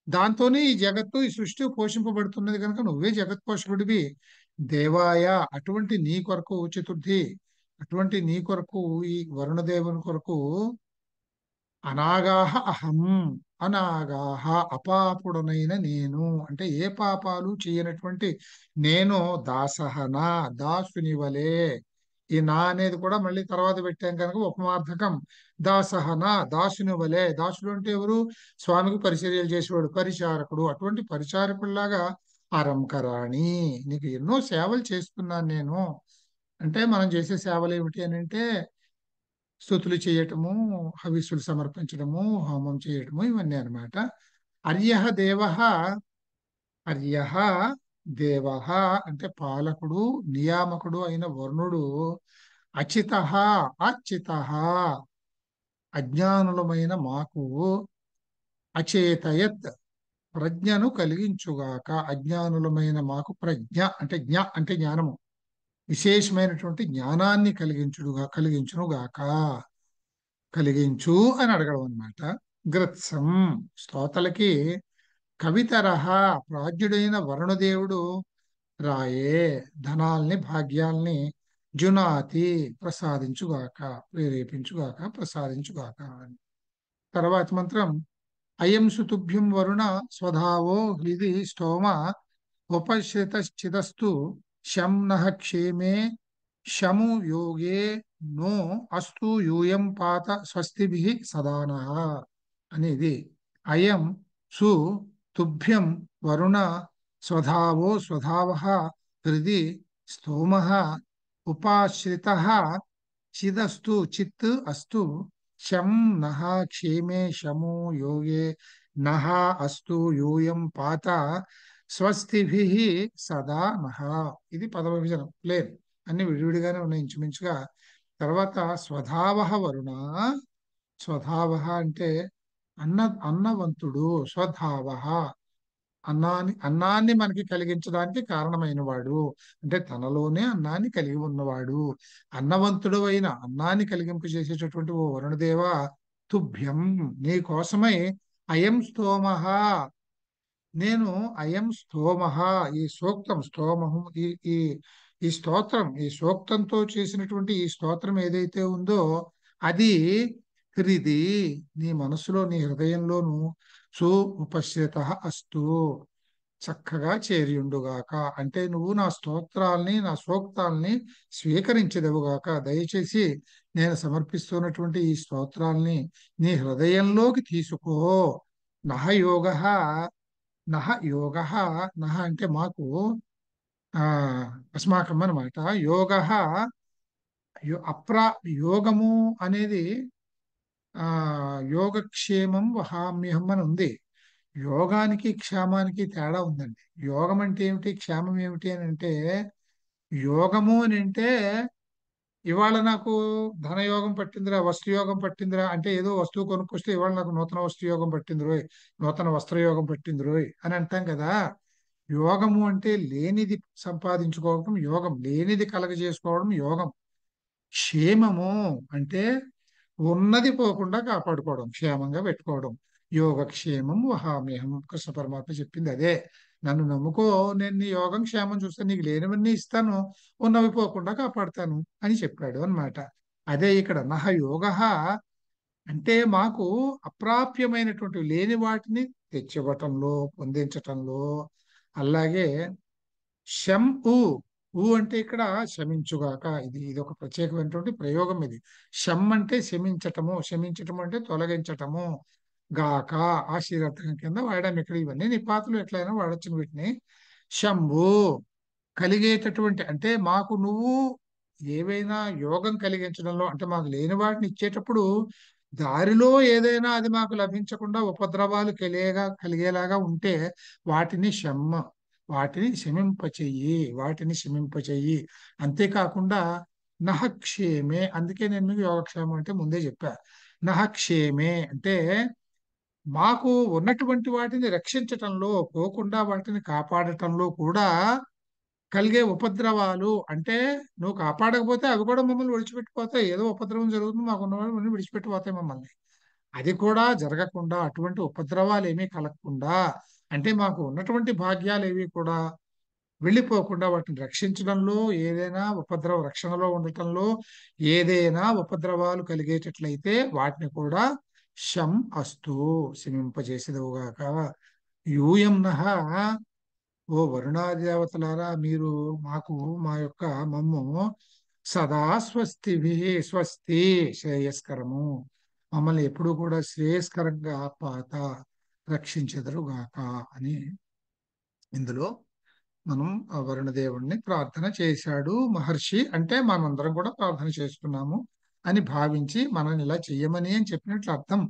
దాంతోనే ఈ జగత్తు, ఈ సృష్టి పోషింపబడుతున్నది కనుక నువ్వే జగత్ పోషకుడివి. దేవాయ అటువంటి నీ కొరకు చతుర్థి అటువంటి నీ కొరకు, ఈ వరుణదేవుని కొరకు అనాగాహ అహం, అనాగాహ అపాపుడనైన నేను, అంటే ఏ పాపాలు చేయనటువంటి నేను, దాసహనా దాసుని వలె. ఈ నా అనేది కూడా మళ్ళీ తర్వాత పెట్టాం కనుక ఉపమార్థకం. దాసహనా దాసుని వలె. దాసుడు అంటే ఎవరు? స్వామికి పరిచర్యలు చేసేవాడు, పరిచారకుడు. అటువంటి పరిచారకుల్లాగా అరంకరాణి, నీకు ఎన్నో సేవలు చేస్తున్నాను నేను. అంటే మనం చేసే సేవలు ఏమిటి అని అంటే స్తుతులు చేయటము, హవిస్సులు సమర్పించడము, హోమం చేయటము, ఇవన్నీ అన్నమాట. అర్యః దేవః, అర్యః దేవః అంటే పాలకుడు, నియామకుడు అయిన వరుణుడు అచితః, అచితః అజ్ఞానులమైన మాకు అచేతయత్ ప్రజ్ఞను కలిగించుగాక. అజ్ఞానులమైన మాకు ప్రజ్ఞ అంటే అంటే జ్ఞానము, విశేషమైనటువంటి జ్ఞానాన్ని కలిగించునుగాక. కలిగించు అని అడగడం అన్నమాట. గ్రత్సం స్తోతలకి కవితరహ ప్రాజ్ఞుడైన వరుణదేవుడు రాయే ధనాల్ని భాగ్యాల్ని జునాతి ప్రసాదించుగాక, ప్రేరేపించుగాక, ప్రసాదించుగాక అని. తర్వాత మంత్రం అయం సుతుభ్యం వరుణ స్వధావో హృది స్తోమ ఉపశ్రితశ్చిదస్తు శం నః క్షేమే శము యోగే నో అస్తు యూయం పాత స్వస్తిభిః సదానః అనేది. అయం సు తుభ్యం వరుణ స్వధావో స్వధావః హృది స్తోమః ఉపాశ్రితః చిదస్తు చిత్ అస్తు శం నః క్షేమే శము యోగే నః అస్తు యూయం పాత స్వస్తిభిః సదా నః. ఇది పదవ విభజనం, ప్లేన్. అన్ని విడివిడిగానే ఉన్నాయి ఇంచుమించుగా. తర్వాత స్వధావః వరుణ, స్వధావః అంటే అన్నవంతుడు. స్వధావః అన్నాన్ని మనకి కలిగించడానికి కారణమైన వాడు, అంటే తనలోనే అన్నాన్ని కలిగి ఉన్నవాడు. అన్నవంతుడు అయిన అన్నాన్ని కలిగింపజేసేటటువంటి ఓ వరుణదేవ, తుభ్యం నీ కోసమై అయం స్తోమః నేను, అయం స్తోమః ఈ సూక్తం స్తోమహం ఈ ఈ ఈ స్తోత్రం, ఈ సూక్తంతో చేసినటువంటి ఈ స్తోత్రం ఏదైతే ఉందో అది హృది నీ మనసులో, నీ హృదయంలోను సు ఉపశ్రిత అస్తు చక్కగా చేరియుండుగాక. అంటే నువ్వు నా స్తోత్రాల్ని, నా సూక్తాల్ని స్వీకరించదవుగాక. దయచేసి నేను సమర్పిస్తున్నటువంటి ఈ స్తోత్రాల్ని నీ హృదయంలోకి తీసుకో. నహ యోగ, నహ యోగ, నహ అంటే మాకు, ఆ అస్మాకం అన్నమాట. యోగ యోగము అనేది ఆ యోగక్షేమం వహామ్యహం అని ఉంది. యోగానికి క్షేమానికి తేడా ఉందండి. యోగం అంటే ఏమిటి, క్షేమం ఏమిటి అని అంటే, యోగము అని అంటే ఇవాళ నాకు ధనయోగం పట్టిందిరా, వస్తు యోగం పట్టిందిరా అంటే ఏదో వస్తువు కొనుక్కొస్తే ఇవాళ నాకు నూతన వస్తు యోగం పట్టింది రోయ్, నూతన వస్త్రయోగం పట్టింది రోయ్ అని అంటాం కదా. యోగము అంటే లేనిది సంపాదించుకోవడం యోగం, లేనిది కలగజేసుకోవడం యోగం. క్షేమము అంటే ఉన్నది పోకుండా కాపాడుకోవడం, క్షేమంగా పెట్టుకోవడం. యోగక్షేమం వహామ్యహం, కృష్ణ పరమాత్మ చెప్పింది అదే. నన్ను నమ్ముకో, నేను నీ యోగం క్షేమం చూస్తాను, నీకు లేనివన్నీ ఇస్తాను, ఉన్నవి పోకుండా కాపాడుతాను అని చెప్పాడు అన్నమాట. అదే ఇక్కడ నహ యోగ అంటే మాకు అప్రాప్యమైనటువంటి లేని వాటిని తెచ్చివ్వటంలో, పొందించటంలో. అలాగే శం ఉ, అంటే ఇక్కడ శమించుగాక. ఇది ఒక ప్రత్యేకమైనటువంటి ప్రయోగం. ఇది శం అంటే శమించటము, శమించటము అంటే తొలగించటము. గాక ఆశీర్వాదం కింద వాడడం. ఇక్కడ ఇవన్నీ నిపాతులు ఎట్లయినా వాడచ్చు వీటిని. శంభు కలిగేటటువంటి అంటే మాకు నువ్వు ఏవైనా యోగం కలిగించడంలో, అంటే మాకు లేని వాటిని ఇచ్చేటప్పుడు దారిలో ఏదైనా అది మాకు లభించకుండా ఉపద్రవాలు కలిగేలాగా ఉంటే వాటిని వాటిని శమింపచెయ్యి, వాటిని శమింపచెయ్యి. అంతేకాకుండా నహక్షేమే, అందుకే నేను మీకు యోగక్షేమం అంటే ముందే చెప్పా. నహక్షేమే అంటే మాకు ఉన్నటువంటి వాటిని రక్షించటంలో, పోకుండా వాటిని కాపాడటంలో కూడా కలిగే ఉపద్రవాలు, అంటే నువ్వు కాపాడకపోతే అవి కూడా మమ్మల్ని విడిచిపెట్టిపోతాయి. ఏదో ఉపద్రవం జరుగుతుంది, మాకు ఉన్నవాళ్ళు విడిచిపెట్టిపోతాయి మమ్మల్ని. అది కూడా జరగకుండా, అటువంటి ఉపద్రవాలు ఏమీ కలగకుండా, అంటే మాకు ఉన్నటువంటి భాగ్యాలు ఏవి కూడా వెళ్ళిపోకుండా వాటిని రక్షించడంలో ఏదైనా ఉపద్రవ రక్షణలో ఉండటంలో ఏదైనా ఉపద్రవాలు కలిగేటట్లయితే వాటిని కూడా శం అస్తు శమింపజేసేదవుగాక. యూయం నః ఓ వరుణాదేవతలారా, మీరు మాకు మా యొక్క మమ్ము సదా స్వస్తి శ్రేయస్కరము, మమ్మల్ని ఎప్పుడూ కూడా శ్రేయస్కరంగా పాత రక్షించెదరుగాక అని ఇందులో మనం ఆ వరుణదేవుణ్ణి ప్రార్థన చేశాడు మహర్షి. అంటే మనందరం కూడా ప్రార్థన చేస్తున్నాము అని భావించి మనల్ని ఇలా చెయ్యమని అని చెప్పినట్లు అర్థం.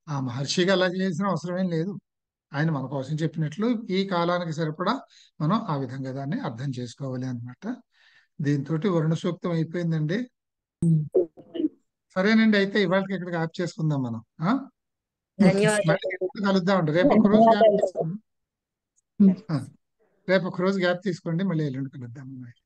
ఆ మహర్షికి అలా చేయాల్సిన అవసరమేం లేదు. ఆయన మన కోసం చెప్పినట్లు ఈ కాలానికి సరిపడా మనం ఆ విధంగా దాన్ని అర్థం చేసుకోవాలి అన్నమాట. దీంతో వరుణ సూక్తం అయిపోయిందండి. సరేనండి, అయితే ఇవాళకి ఇక్కడికి ఆప్ చేసుకుందాం మనం. ధన్యవాదాలు. మళ్ళీ కలుద్దామండి. రేపు ఒక రోజు గ్యాప్ తీసుకోండి. రేపు ఒక రోజు గ్యాప్ తీసుకోండి, మళ్ళీ ఎల్లుండి కలుద్దాం.